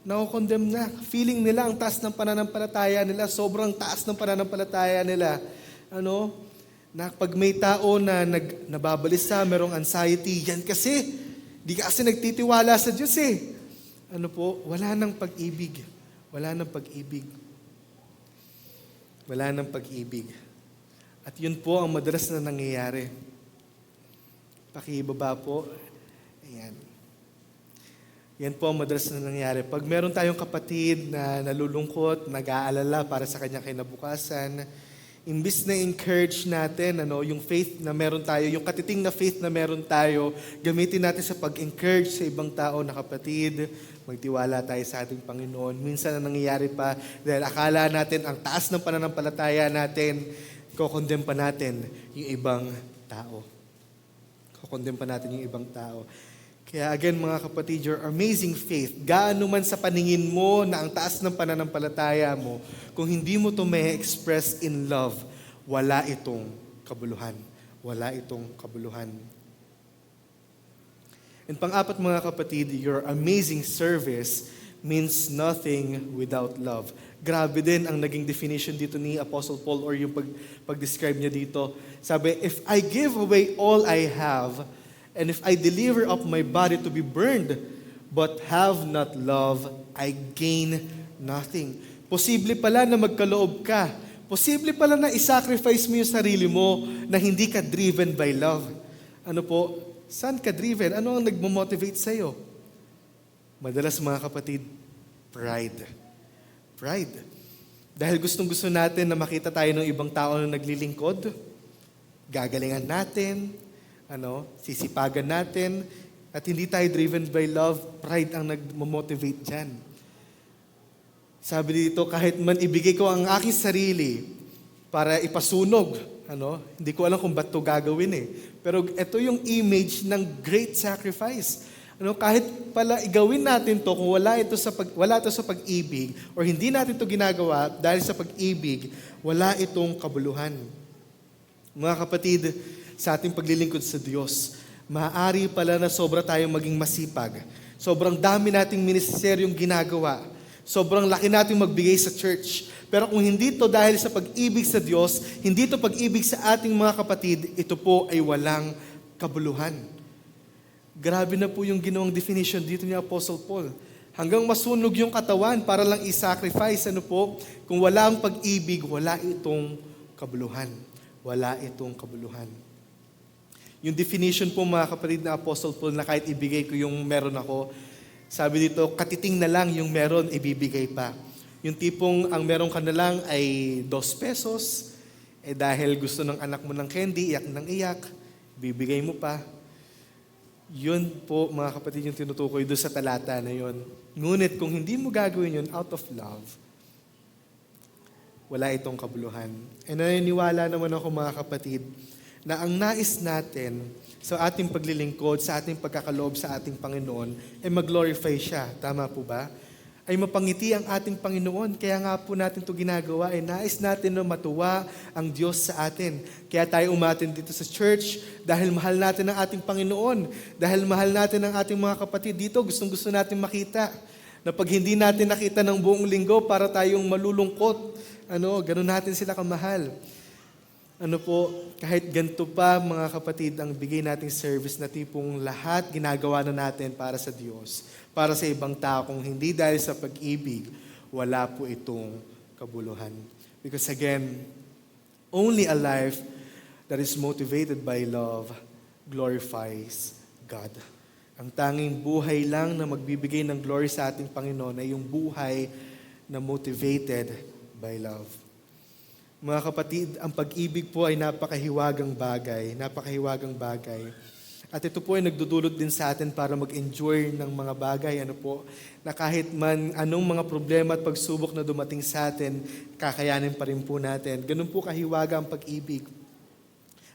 Nako-condemn na. Feeling nila ang taas ng pananampalataya nila, sobrang taas ng pananampalataya nila. Na pag may tao na nababalisa, merong anxiety, yan kasi, di ka kasi nagtitiwala sa Diyos eh. Wala nang pag-ibig. Wala nang pag-ibig. Wala nang pag-ibig. At yun po ang madalas na nangyayari. Pakibaba po. Ayan. Yan po ang madalas na nangyayari. Pag meron tayong kapatid na nalulungkot, nag-aalala para sa kanyang kinabukasan, imbis na encourage natin, yung faith na meron tayo, yung katiting na faith na meron tayo, gamitin natin sa pag-encourage sa ibang tao na kapatid, magtiwala tayo sa ating Panginoon. Minsan na nangyayari pa, dahil akala natin ang taas ng pananampalataya natin, kokondem pa natin yung ibang tao. Kokondem pa natin yung ibang tao. Kaya again mga kapatid, your amazing faith, gaano man sa paningin mo na ang taas ng pananampalataya mo, kung hindi mo ito may express in love, wala itong kabuluhan. Wala itong kabuluhan. And pang-apat mga kapatid, your amazing service means nothing without love. Grabe din ang naging definition dito ni Apostle Paul or yung pag-describe niya dito. Sabi, if I give away all I have, and if I deliver up my body to be burned, but have not love, I gain nothing. Posible pala na magkaloob ka. Posible pala na isacrifice mo yung sarili mo na hindi ka driven by love. Saan ka driven? Ano ang nagmo-motivate sa'yo? Madalas mga kapatid, pride. Pride. Dahil gustong-gusto natin na makita tayo ng ibang tao na naglilingkod, gagalingan natin, sisipagan natin, at hindi tayo driven by love, pride ang nagmo-motivate dyan. Sabi dito, kahit man ibigay ko ang aking sarili para ipasunog, hindi ko alam kung ba't ito gagawin eh. Pero ito yung image ng great sacrifice. Kahit pala igawin natin to kung wala ito sa pag-ibig or hindi natin to ginagawa dahil sa pag-ibig, wala itong kabuluhan. Mga kapatid, sa ating paglilingkod sa Diyos, maaari pala na sobra tayong maging masipag. Sobrang dami nating ministeryong ginagawa. Sobrang laki nating magbigay sa church. Pero kung hindi to dahil sa pag-ibig sa Diyos, hindi to pag-ibig sa ating mga kapatid, ito po ay walang kabuluhan. Grabe na po yung ginawang definition dito ni Apostle Paul. Hanggang masunog yung katawan para lang i-sacrifice. Kung wala ang pag-ibig, wala itong kabuluhan. wala itong kabuluhan. Yung definition po mga kapatid na Apostle Paul na kahit ibigay ko yung meron ako, sabi dito, katiting na lang yung meron, ibibigay pa. Yung tipong ang meron ka na lang ay 2 pesos, dahil gusto ng anak mo ng candy, iyak ng iyak, bibigay mo pa. Yun po mga kapatid yung tinutukoy doon sa talata na yun. Ngunit kung hindi mo gagawin yun out of love, wala itong kabuluhan. Naniniwala naman ako mga kapatid, na ang nais natin sa ating paglilingkod, sa ating pagkakaloob sa ating Panginoon, ay mag-glorify siya. Tama po ba? Ay mapangiti ang ating Panginoon. Kaya nga po natin ito ginagawa. Nais natin na matuwa ang Diyos sa atin. Kaya tayo umatin dito sa church dahil mahal natin ang ating Panginoon. Dahil mahal natin ang ating mga kapatid dito. Gustong-gusto natin makita. Na pag hindi natin nakita ng buong linggo, para tayong malulungkot. Ganun natin sila kamahal. Kahit ganito pa mga kapatid ang bigay nating service na tipong lahat ginagawa na natin para sa Diyos, para sa ibang tao, kung hindi dahil sa pag-ibig, wala po itong kabuluhan. Because again, only a life that is motivated by love glorifies God. Ang tanging buhay lang na magbibigay ng glory sa ating Panginoon ay yung buhay na motivated by love. Mga kapatid, ang pag-ibig po ay napakahiwagang bagay. At ito po ay nagdudulot din sa atin para mag-enjoy ng mga bagay. Na kahit man anong mga problema at pagsubok na dumating sa atin, kakayanin pa rin po natin. Ganun po kahiwaga ang pag-ibig.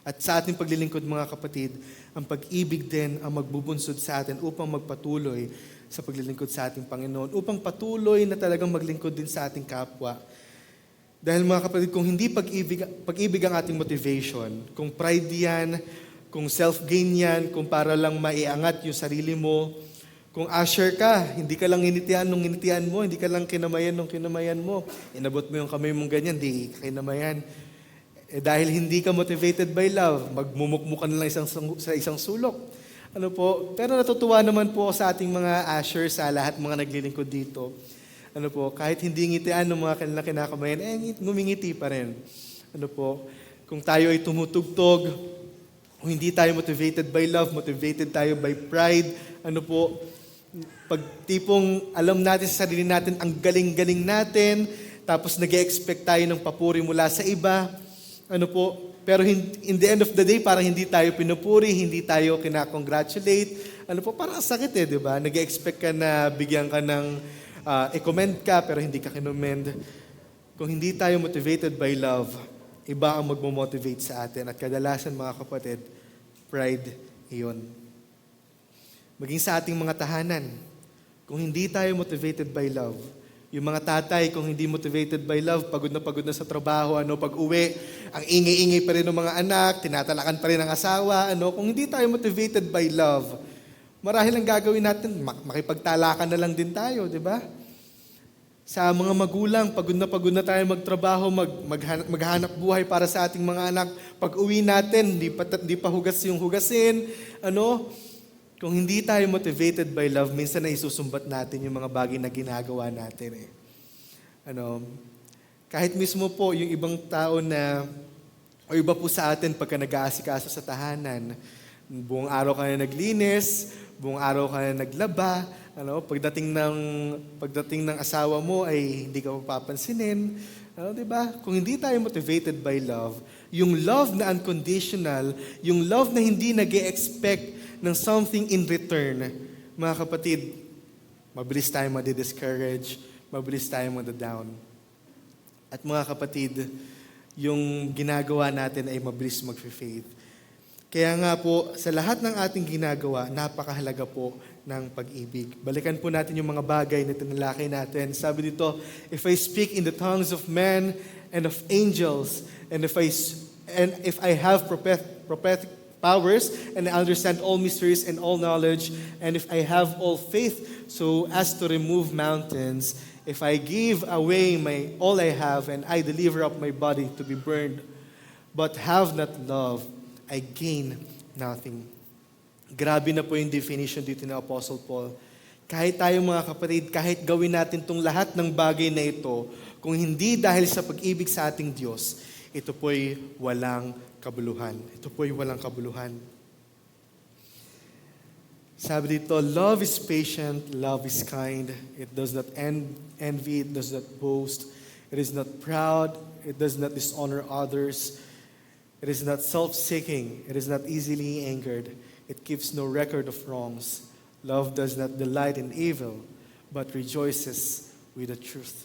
At sa ating paglilingkod mga kapatid, ang pag-ibig din ang magbubunsod sa atin upang magpatuloy sa paglilingkod sa ating Panginoon. Upang patuloy na talagang maglingkod din sa ating kapwa. Dahil mga kapatid, kung hindi pag-ibig ang ating motivation, kung pride yan, kung self-gain yan, kung para lang maiangat yung sarili mo, kung usher ka, hindi ka lang initian nung initian mo, hindi ka lang kinamayan nung kinamayan mo, inabot mo yung kamay mong ganyan, hindi ka kinamayan. Dahil hindi ka motivated by love, magmumukmukan na lang sa isang sulok. Pero natutuwa naman po sa ating mga usher, sa lahat mga naglilingkod dito. Kahit hindi ngitian ng mga kanilang kinakamayan, ngumingiti pa rin. Kung tayo ay tumutugtog, kung hindi tayo motivated by love, motivated tayo by pride, pag tipong alam natin sa sarili natin, ang galing-galing natin, tapos nag-expect tayo ng papuri mula sa iba, pero in the end of the day, parang hindi tayo pinupuri, hindi tayo kinakongratulate, parang sakit di ba? Nag-expect ka na bigyan ka ng i-commend ka pero hindi ka kinomend. Kung hindi tayo motivated by love, iba ang magmo-motivate sa atin. At kadalasan mga kapatid, pride iyon. Maging sa ating mga tahanan, kung hindi tayo motivated by love, yung mga tatay, kung hindi motivated by love, pagod na sa trabaho, pag uwi, ang ingay-ingay pa rin ng mga anak, tinatalakan pa rin ng asawa, kung hindi tayo motivated by love, marahil ang gagawin natin, makipagtalakan na lang din tayo, di ba? Sa mga magulang, pagod na tayo magtrabaho, maghanap buhay para sa ating mga anak. Pag uwi natin, di pa hugas yung hugasin. Kung hindi tayo motivated by love, minsan na isusumbat natin yung mga bagay na ginagawa natin. Kahit mismo po, yung ibang tao o iba po sa atin pagka nag-aasikaso sa tahanan, buong araw ka na naglinis, buong araw ka na naglaba, pagdating ng asawa mo ay hindi ka papansinin, di ba? Kung hindi tayo motivated by love, yung love na unconditional, yung love na hindi nag-e-expect ng something in return, mga kapatid, mabilis tayo madi-discourage, mabilis tayo mada-down. At mga kapatid, yung ginagawa natin ay mabilis mag-faith. Kaya nga po, sa lahat ng ating ginagawa, napakahalaga po ng pag-ibig. Balikan po natin yung mga bagay na tinalakay natin. Sabi dito, if I speak in the tongues of men and of angels, and if I have prophetic powers, and I understand all mysteries and all knowledge, and if I have all faith so as to remove mountains, if I give away all I have, and I deliver up my body to be burned, but have not love, I gain nothing. Grabe na po yung definition dito ni Apostle Paul. Kahit tayo mga kapatid, kahit gawin natin tong lahat ng bagay na ito, kung hindi dahil sa pag-ibig sa ating Diyos, ito po'y walang kabuluhan. Ito po'y walang kabuluhan. Sabi dito, love is patient, love is kind. It does not envy, it does not boast. It is not proud, it does not dishonor others. It is not self-seeking, it is not easily angered. It keeps no record of wrongs. Love does not delight in evil, but rejoices with the truth.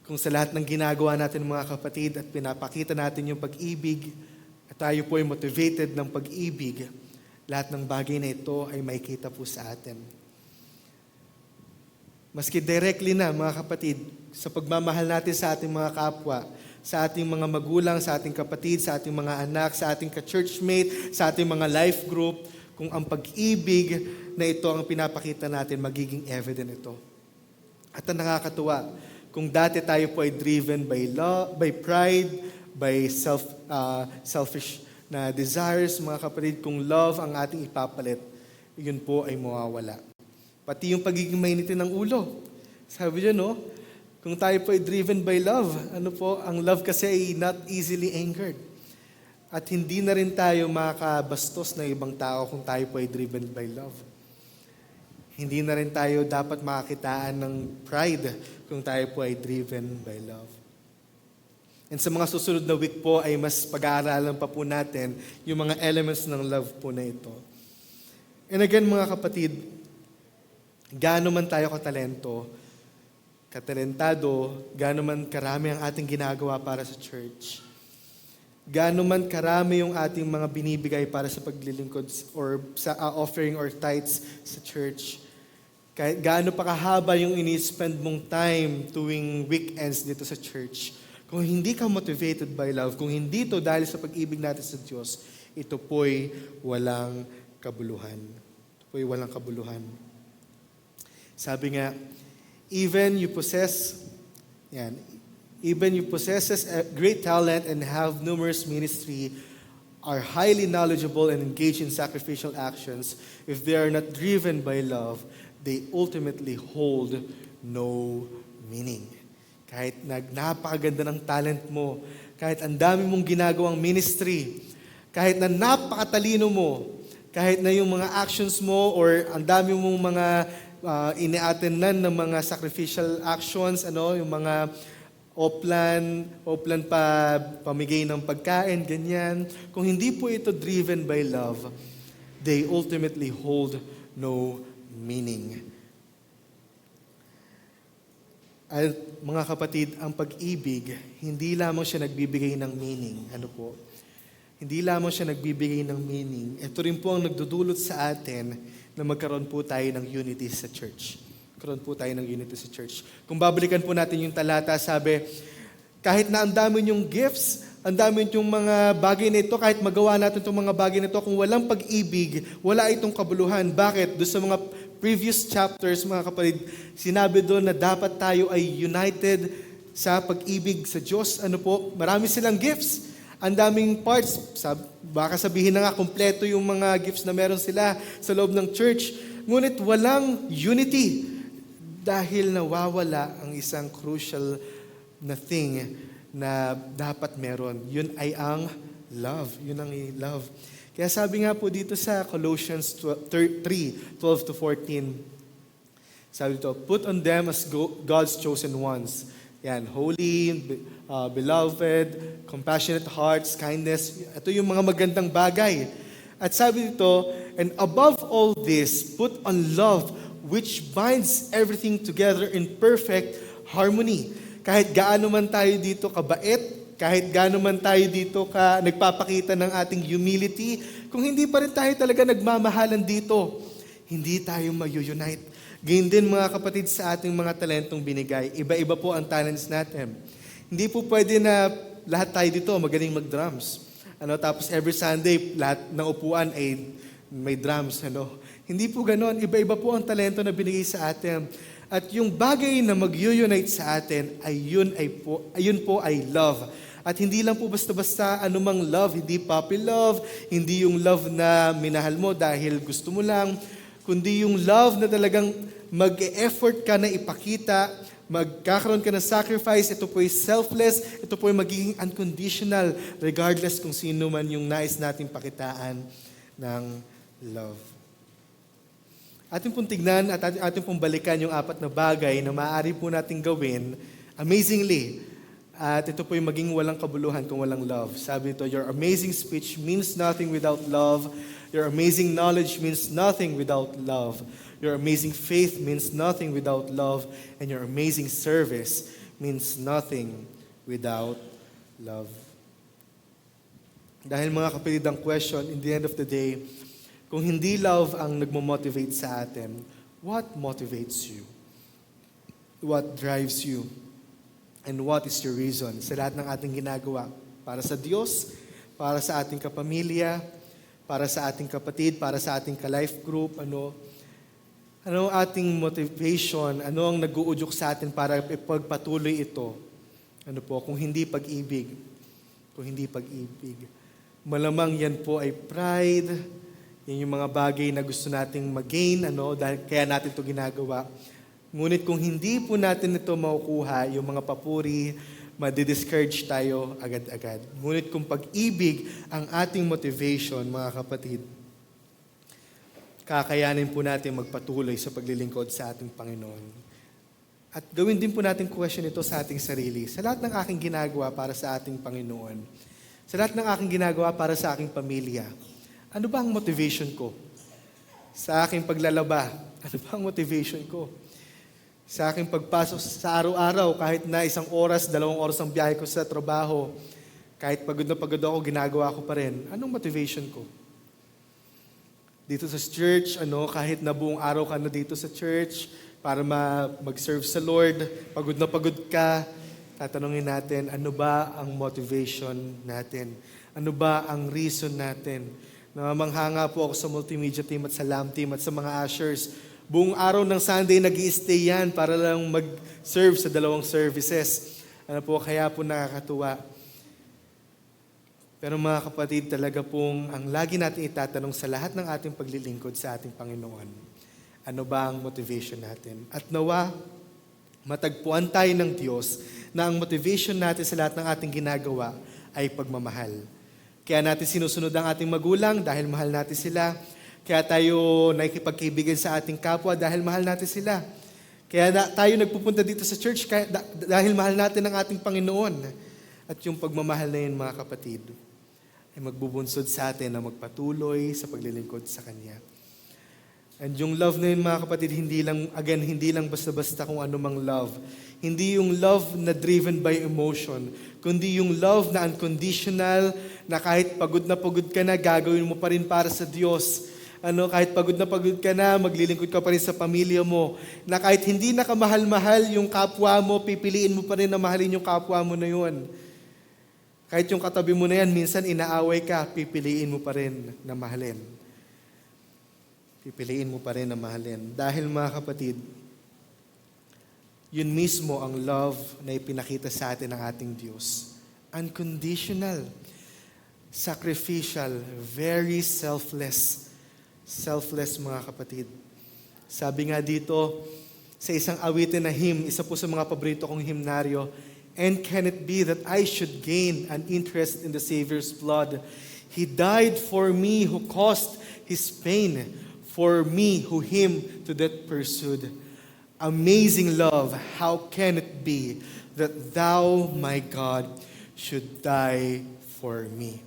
Kung sa lahat ng ginagawa natin mga kapatid at pinapakita natin yung pag-ibig, at tayo po ay motivated ng pag-ibig, lahat ng bagay na ito ay makikita po sa atin. Maski directly na mga kapatid, sa pagmamahal natin sa ating mga kapwa, sa ating mga magulang, sa ating kapatid, sa ating mga anak, sa ating ka-churchmate, sa ating mga life group, kung ang pag-ibig na ito ang pinapakita natin, magiging evident ito. At ang nakakatuwa, kung dati tayo po ay driven by love, by pride, by selfish na desires, mga kapatid, kung love ang ating ipapalit, yun po ay mawawala. Pati yung pagiging mainitin ng ulo. Sabi niyo, no? Kung tayo po ay driven by love, ang love kasi ay not easily angered. At hindi na rin tayo makakabastos ng ibang tao kung tayo po ay driven by love. Hindi na rin tayo dapat makakitaan ng pride kung tayo po ay driven by love. And sa mga susunod na week po ay mas pag-aaralan pa po natin yung mga elements ng love po na ito. And again mga kapatid, gaano man tayo katalentado, gaano man karami ang ating ginagawa para sa church, gaano man karami yung ating mga binibigay para sa paglilingkod or sa offering or tithes sa church, kahit gaano pa kahaba yung ini-spend mong time tuwing weekends dito sa church, kung hindi ka motivated by love, kung hindi to dahil sa pag-ibig natin sa Diyos, ito po'y walang kabuluhan. Ito po'y walang kabuluhan. Sabi nga, even you possess a great talent and have numerous ministry, are highly knowledgeable and engaged in sacrificial actions, if they are not driven by love, they ultimately hold no meaning. Kahit napakaganda ng talent mo, kahit ang dami mong ginagawang ministry, kahit na napakatalino mo, kahit na yung mga actions mo or ang dami mong mga ini-attendan ng mga sacrificial actions, yung mga oplan pa, pamigay ng pagkain, ganyan. Kung hindi po ito driven by love, they ultimately hold no meaning. At mga kapatid, ang pag-ibig, hindi lamang siya nagbibigay ng meaning. Hindi lamang siya nagbibigay ng meaning. Ito rin po ang nagdudulot sa atin na magkaroon po tayo ng unity sa church. Kung babalikan po natin yung talata, sabi, kahit na ang dami yung gifts, ang dami yung mga bagay na ito, kahit magawa natin itong mga bagay na ito, kung walang pag-ibig, wala itong kabuluhan. Bakit? Doon sa mga previous chapters, mga kapatid, sinabi doon na dapat tayo ay united sa pag-ibig sa Diyos. Marami silang gifts. Ang daming parts. Baka sabihin na nga, kompleto yung mga gifts na meron sila sa loob ng church. Ngunit walang unity dahil nawawala ang isang crucial na thing na dapat meron. Yun ay ang love. Kaya sabi nga po dito sa Colossians 3:12-14, sabi dito, put on them as God's chosen ones. Yan, holy, beloved, compassionate hearts, kindness. Ito yung mga magandang bagay. At sabi dito, and above all this, put on love, which binds everything together in perfect harmony. Kahit gaano man tayo dito kabait, kahit gaano man tayo dito nagpapakita ng ating humility, kung hindi pa rin tayo talaga nagmamahalan dito, hindi tayo mag-unite. Ganyan din mga kapatid sa ating mga talentong binigay. Iba-iba po ang talents natin. Hindi po pwede na lahat tayo dito magaling mag-drums. Tapos every Sunday, lahat ng upuan ay may drums. Hindi po ganon. Iba-iba po ang talento na binigay sa atin. At yung bagay na mag-unite sa atin, ayun po ay love. At hindi lang po basta-basta anumang love, hindi puppy love, hindi yung love na minahal mo dahil gusto mo lang, kundi yung love na talagang mag-e-effort ka na ipakita, magkakaroon ka ng sacrifice, ito po ay selfless, ito po ay magiging unconditional regardless kung sino man yung nais nating pakitaan ng love. Atin pong tignan at atin pong balikan yung 4 na bagay na maaari po nating gawin amazingly. At ito po yung maging walang kabuluhan kung walang love. Sabi ito, your amazing speech means nothing without love. Your amazing knowledge means nothing without love. Your amazing faith means nothing without love. And your amazing service means nothing without love. Dahil mga kapatid, ang question, in the end of the day, kung hindi love ang nagmo-motivate sa atin, what motivates you? What drives you? And what is your reason sa lahat ng ating ginagawa? Para sa Diyos, para sa ating kapamilya, para sa ating kapatid, para sa ating ka-life group, ano ang ating motivation, ano ang nag-uudyok sa atin para ipagpatuloy ito? Ano po, kung hindi pag-ibig. Kung hindi pag-ibig. Malamang yan po ay pride, yan yung mga bagay na gusto nating mag-gain, dahil kaya natin ito ginagawa. Ngunit kung hindi po natin ito makukuha, yung mga papuri, madi-discourage tayo agad-agad. Ngunit kung pag-ibig ang ating motivation, mga kapatid, kakayanin po natin magpatuloy sa paglilingkod sa ating Panginoon. At gawin din po natin question ito sa ating sarili. Sa lahat ng aking ginagawa para sa ating Panginoon, sa lahat ng aking ginagawa para sa aking pamilya, ano ba ang motivation ko? Sa aking paglalaba, ano ba ang motivation ko? Sa aking pagpasok sa araw-araw, kahit na 1 oras, 2 oras ang biyahe ko sa trabaho, kahit pagod na pagod ako, ginagawa ko pa rin. Anong motivation ko? Dito sa church, kahit na buong araw ka na dito sa church, para mag-serve sa Lord, pagod na pagod ka, tatanungin natin, ano ba ang motivation natin? Ano ba ang reason natin? Namamanghanga po ako sa multimedia team at sa LAM team at sa mga ushers. Buong araw ng Sunday, nag-i-stay yan para lang mag-serve sa 2 services. Kaya po nakakatuwa. Pero mga kapatid, talaga pong ang lagi natin itatanong sa lahat ng ating paglilingkod sa ating Panginoon. Ano ba ang motivation natin? At nawa, matagpuan tayo ng Diyos na ang motivation natin sa lahat ng ating ginagawa ay pagmamahal. Kaya natin sinusunod ang ating magulang dahil mahal natin sila. Kaya tayo nakikipagkaibigan sa ating kapwa dahil mahal natin sila. Kaya tayo nagpupunta dito sa church dahil mahal natin ang ating Panginoon. At yung pagmamahal na yun, mga kapatid, ay magbubunsod sa atin na magpatuloy sa paglilingkod sa Kanya. And yung love na yun, mga kapatid, hindi lang basta-basta kung ano mang love. Hindi yung love na driven by emotion, kundi yung love na unconditional, na kahit pagod na pagod ka na, gagawin mo pa rin para sa Diyos. Kahit pagod na pagod ka na, maglilingkod ka pa rin sa pamilya mo. Na kahit hindi na kamahal-mahal yung kapwa mo, pipiliin mo pa rin na mahalin yung kapwa mo na yun. Kahit yung katabi mo na yan, minsan inaaway ka, pipiliin mo pa rin na mahalin. Pipiliin mo pa rin na mahalin. Dahil mga kapatid, yun mismo ang love na ipinakita sa atin ng ating Diyos. Unconditional, sacrificial, very selfless. Selfless, mga kapatid. Sabi nga dito, sa isang awitin na hymn, isa po sa mga paborito kong hymnaryo, and can it be that I should gain an interest in the Savior's blood? He died for me who caused His pain, for me who Him to death pursued. Amazing love, how can it be that Thou, my God, should die for me?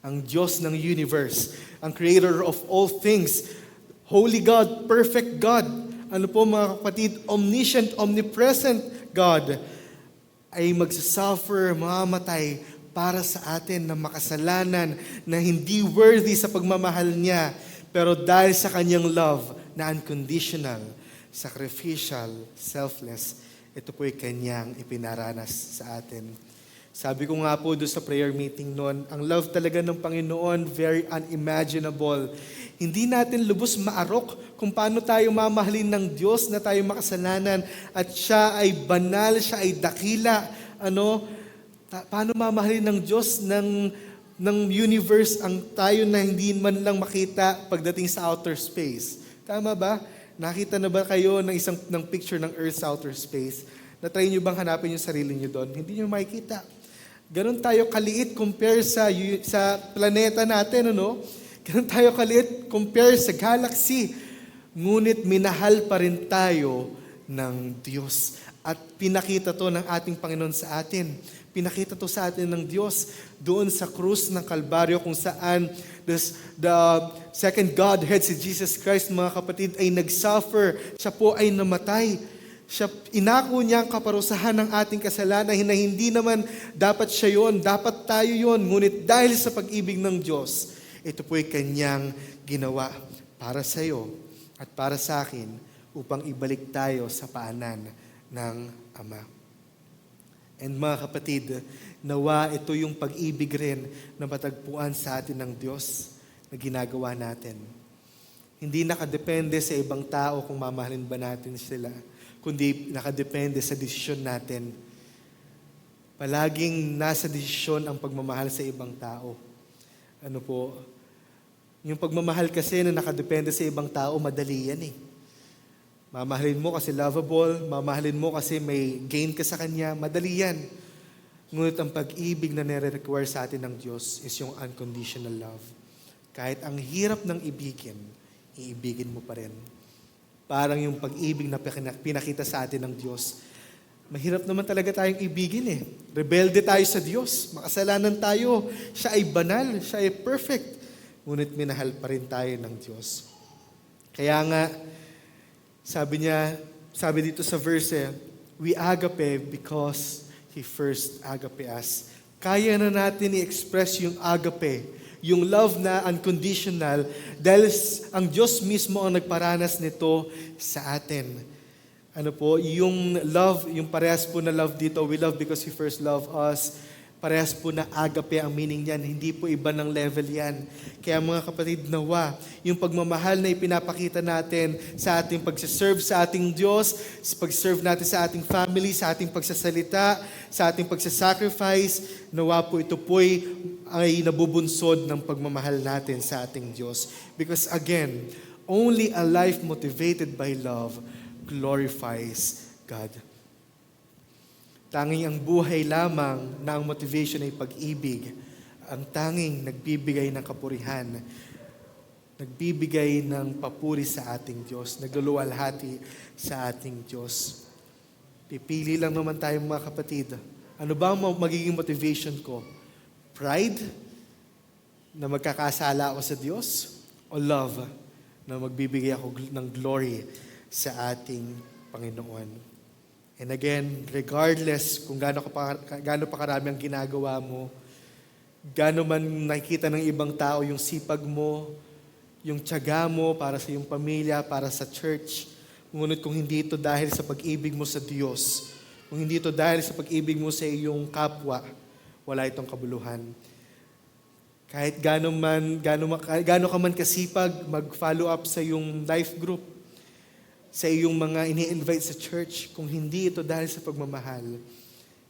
Ang Diyos ng universe, ang creator of all things, holy God, perfect God, mga kapatid, omniscient, omnipresent God, ay magsasuffer, mamamatay para sa atin na makasalanan, na hindi worthy sa pagmamahal niya, pero dahil sa kanyang love na unconditional, sacrificial, selfless, ito po'y kanyang ipinaranas sa atin. Sabi ko nga po doon sa prayer meeting noon, ang love talaga ng Panginoon, very unimaginable. Hindi natin lubos maarok kung paano tayo mamahalin ng Diyos na tayo makasalanan at siya ay banal, siya ay dakila. Paano mamahalin ng Diyos ng universe ang tayo na hindi man lang makita pagdating sa outer space? Tama ba? Nakita na ba kayo ng picture ng Earth's outer space? Na-try nyo bang hanapin yung sarili nyo doon? Hindi nyo makikita. Ganon tayo kaliit compare sa planeta natin, ano? Ganon tayo kaliit compare sa galaxy. Ngunit minahal pa rin tayo ng Diyos. At pinakita to ng ating Panginoon sa atin. Pinakita to sa atin ng Diyos doon sa krus ng Kalbaryo kung saan the second Godhead, si Jesus Christ, mga kapatid, ay nag-suffer. Siya po ay namatay. Inako niya ang kaparusahan ng ating kasalanan na hindi naman dapat siya yon, dapat tayo yon. Ngunit dahil sa pag-ibig ng Diyos, ito po ay kanyang ginawa para sa iyo at para sa akin upang ibalik tayo sa paanan ng Ama. And mga kapatid, nawa ito yung pag-ibig rin na matagpuan sa atin ng Diyos na ginagawa natin. Hindi nakadepende sa ibang tao kung mamahalin ba natin sila, kundi nakadepende sa desisyon natin. Palaging nasa desisyon ang pagmamahal sa ibang tao. Ano po? Yung pagmamahal kasi na nakadepende sa ibang tao, madali yan eh. Mamahalin mo kasi lovable, mamahalin mo kasi may gain ka sa Kanya, madali yan. Ngunit ang pag-ibig na nire-require sa atin ng Diyos is yung unconditional love. Kahit ang hirap ng ibigin, iibigin mo pa rin. Parang yung pag-ibig na pinakita sa atin ng Diyos. Mahirap naman talaga tayong ibigin eh. Rebelde tayo sa Diyos, makasalanan tayo. Siya ay banal, siya ay perfect. Ngunit minahal pa rin tayo ng Diyos. Kaya nga, sabi dito sa verse, we agape because He first agape us. Kaya na natin i-express yung agape, yung love na unconditional, dahil ang Diyos mismo ang nagparanas nito sa atin. Ano po, yung love, yung parehas po na love dito, we love because He first loved us. Parehas po na agape ang meaning niyan. Hindi po iba ng level yan. Kaya mga kapatid, nawa, yung pagmamahal na ipinapakita natin sa ating pagsaserve sa ating Diyos, sa pagserve natin sa ating family, sa ating pagsasalita, sa ating pagsasacrifice, nawa po ito po ay nabubunsod ng pagmamahal natin sa ating Diyos. Because again, only a life motivated by love glorifies God. Tanging ang buhay lamang na ang motivation ay pag-ibig, ang tanging nagbibigay ng kapurihan, nagbibigay ng papuri sa ating Diyos, nagluluwalhati sa ating Diyos. Pipili lang naman tayo mga kapatid. Ano ba ang magiging motivation ko? Pride na magkakasala ako sa Diyos? O love na magbibigay ako ng glory sa ating Panginoon? And again, regardless kung gaano pa karami ang ginagawa mo, gaano man nakikita ng ibang tao yung sipag mo, yung tiyaga mo para sa iyong pamilya, para sa church, ngunit kung hindi ito dahil sa pag-ibig mo sa Diyos, kung hindi ito dahil sa pag-ibig mo sa iyong kapwa, wala itong kabuluhan. Kahit gaano ka man kasipag mag-follow up sa iyong life group, sa iyong mga ini-invite sa church, kung hindi ito dahil sa pagmamahal,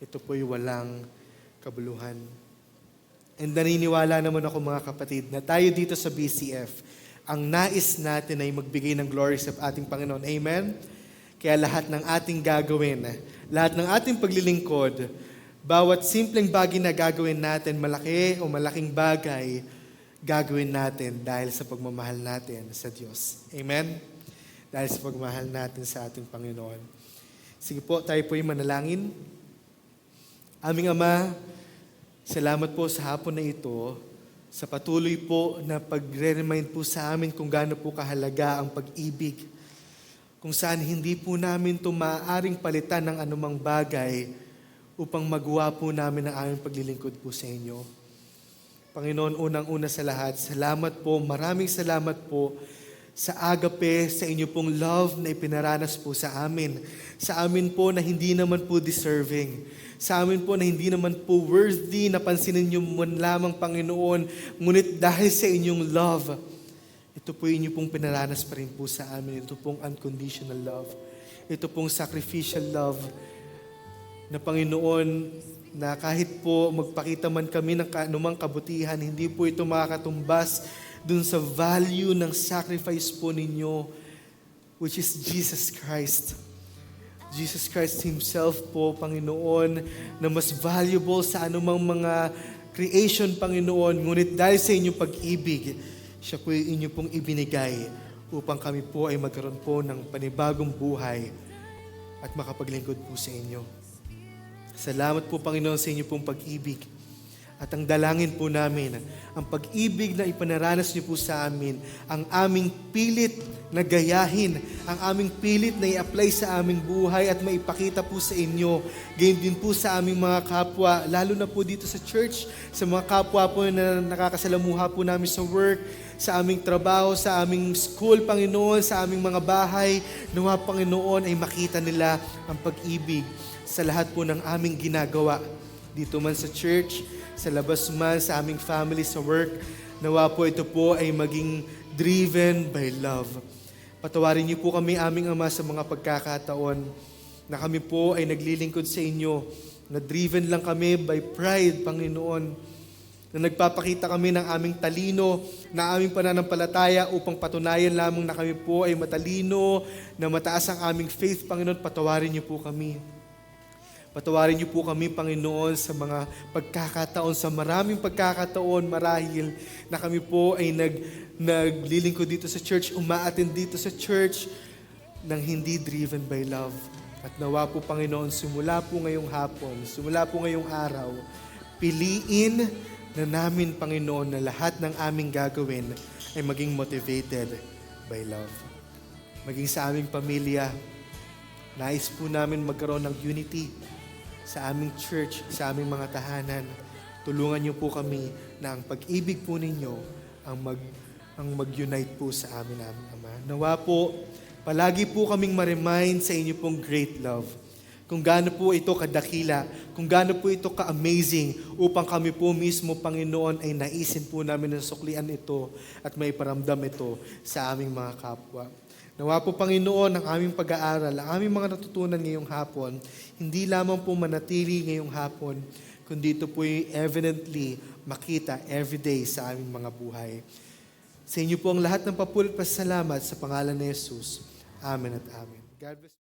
ito po'y walang kabuluhan. And naniniwala naman ako mga kapatid na tayo dito sa BCF, ang nais natin ay magbigay ng glory sa ating Panginoon. Amen? Kaya lahat ng ating gagawin, lahat ng ating paglilingkod, bawat simpleng bagay na gagawin natin, malaki o malaking bagay, gagawin natin dahil sa pagmamahal natin sa Diyos. Amen? Dahil sa pagmahal natin sa ating Panginoon. Sige po, tayo po'y manalangin. Aming Ama, salamat po sa hapon na ito, sa patuloy po na pagre-remind po sa amin kung gaano po kahalaga ang pag-ibig. Kung saan hindi po namin ito maaaring palitan ng anumang bagay upang magawa po namin ang aming paglilingkod po sa inyo. Panginoon, unang-una sa lahat, salamat po, maraming salamat po sa agape, sa inyo pong love na ipinaranas po sa amin. Sa amin po na hindi naman po deserving. Sa amin po na hindi naman po worthy na pansinin niyo man lamang, Panginoon. Ngunit dahil sa inyong love, ito po inyo pong pinaranas pa rin po sa amin. Ito pong unconditional love. Ito pong sacrificial love na Panginoon, na kahit po magpakita man kami ng anumang kabutihan, hindi po ito makakatumbas dun sa value ng sacrifice po ninyo which is Jesus Christ. Jesus Christ Himself po, Panginoon, na mas valuable sa anumang mga creation, Panginoon. Ngunit dahil sa inyong pag-ibig, siya po yung inyo pong ibinigay upang kami po ay magkaroon po ng panibagong buhay at makapaglingkod po sa inyo. Salamat po, Panginoon, sa inyo pong pag-ibig. At ang dalangin po namin, ang pag-ibig na ipanaranas niyo po sa amin, ang aming pilit na gayahin, ang aming pilit na i-apply sa aming buhay at maipakita po sa inyo, gayon din po sa aming mga kapwa, lalo na po dito sa church, sa mga kapwa po na nakakasalamuha po namin sa work, sa aming trabaho, sa aming school, Panginoon, sa aming mga bahay, nawa, Panginoon, ay makita nila ang pag-ibig sa lahat po ng aming ginagawa, dito man sa church, sa labas man, sa aming family, sa work. Nawa po ito po ay maging driven by love. Patawarin niyo po kami, aming Ama, sa mga pagkakataon na kami po ay naglilingkod sa inyo, na driven lang kami by pride, Panginoon, na nagpapakita kami ng aming talino, na aming pananampalataya upang patunayan lamang na kami po ay matalino, na mataas ang aming faith, Panginoon. Patawarin niyo po kami. Patawarin niyo po kami, Panginoon, sa mga pagkakataon, sa maraming pagkakataon marahil na kami po ay naglilingkod dito sa church, umaattend dito sa church nang hindi driven by love. At nawa po, Panginoon, simula po ngayong hapon, simula po ngayong araw, piliin na namin, Panginoon, na lahat ng aming gagawin ay maging motivated by love. Maging sa aming pamilya, nais po namin magkaroon ng unity sa aming church, sa aming mga tahanan. Tulungan niyo po kami na ang pag-ibig po ninyo ang mag-unite po sa amin, Ama. Nawa po, palagi po kaming ma-remind sa inyo pong great love. Kung gaano po ito kadakila, kung gaano po ito ka-amazing, upang kami po mismo, Panginoon, ay naisin po namin ng suklian ito at may paramdam ito sa aming mga kapwa. Nawa po, Panginoon, ang aming pag-aaral, ang aming mga natutunan ngayong hapon, hindi lamang po manatili ngayong hapon, kundi ito po evidently makita everyday sa aming mga buhay. Sa inyo po ang lahat ng papuri at pasalamat sa pangalan ni Jesus. Amen at amen. God bless.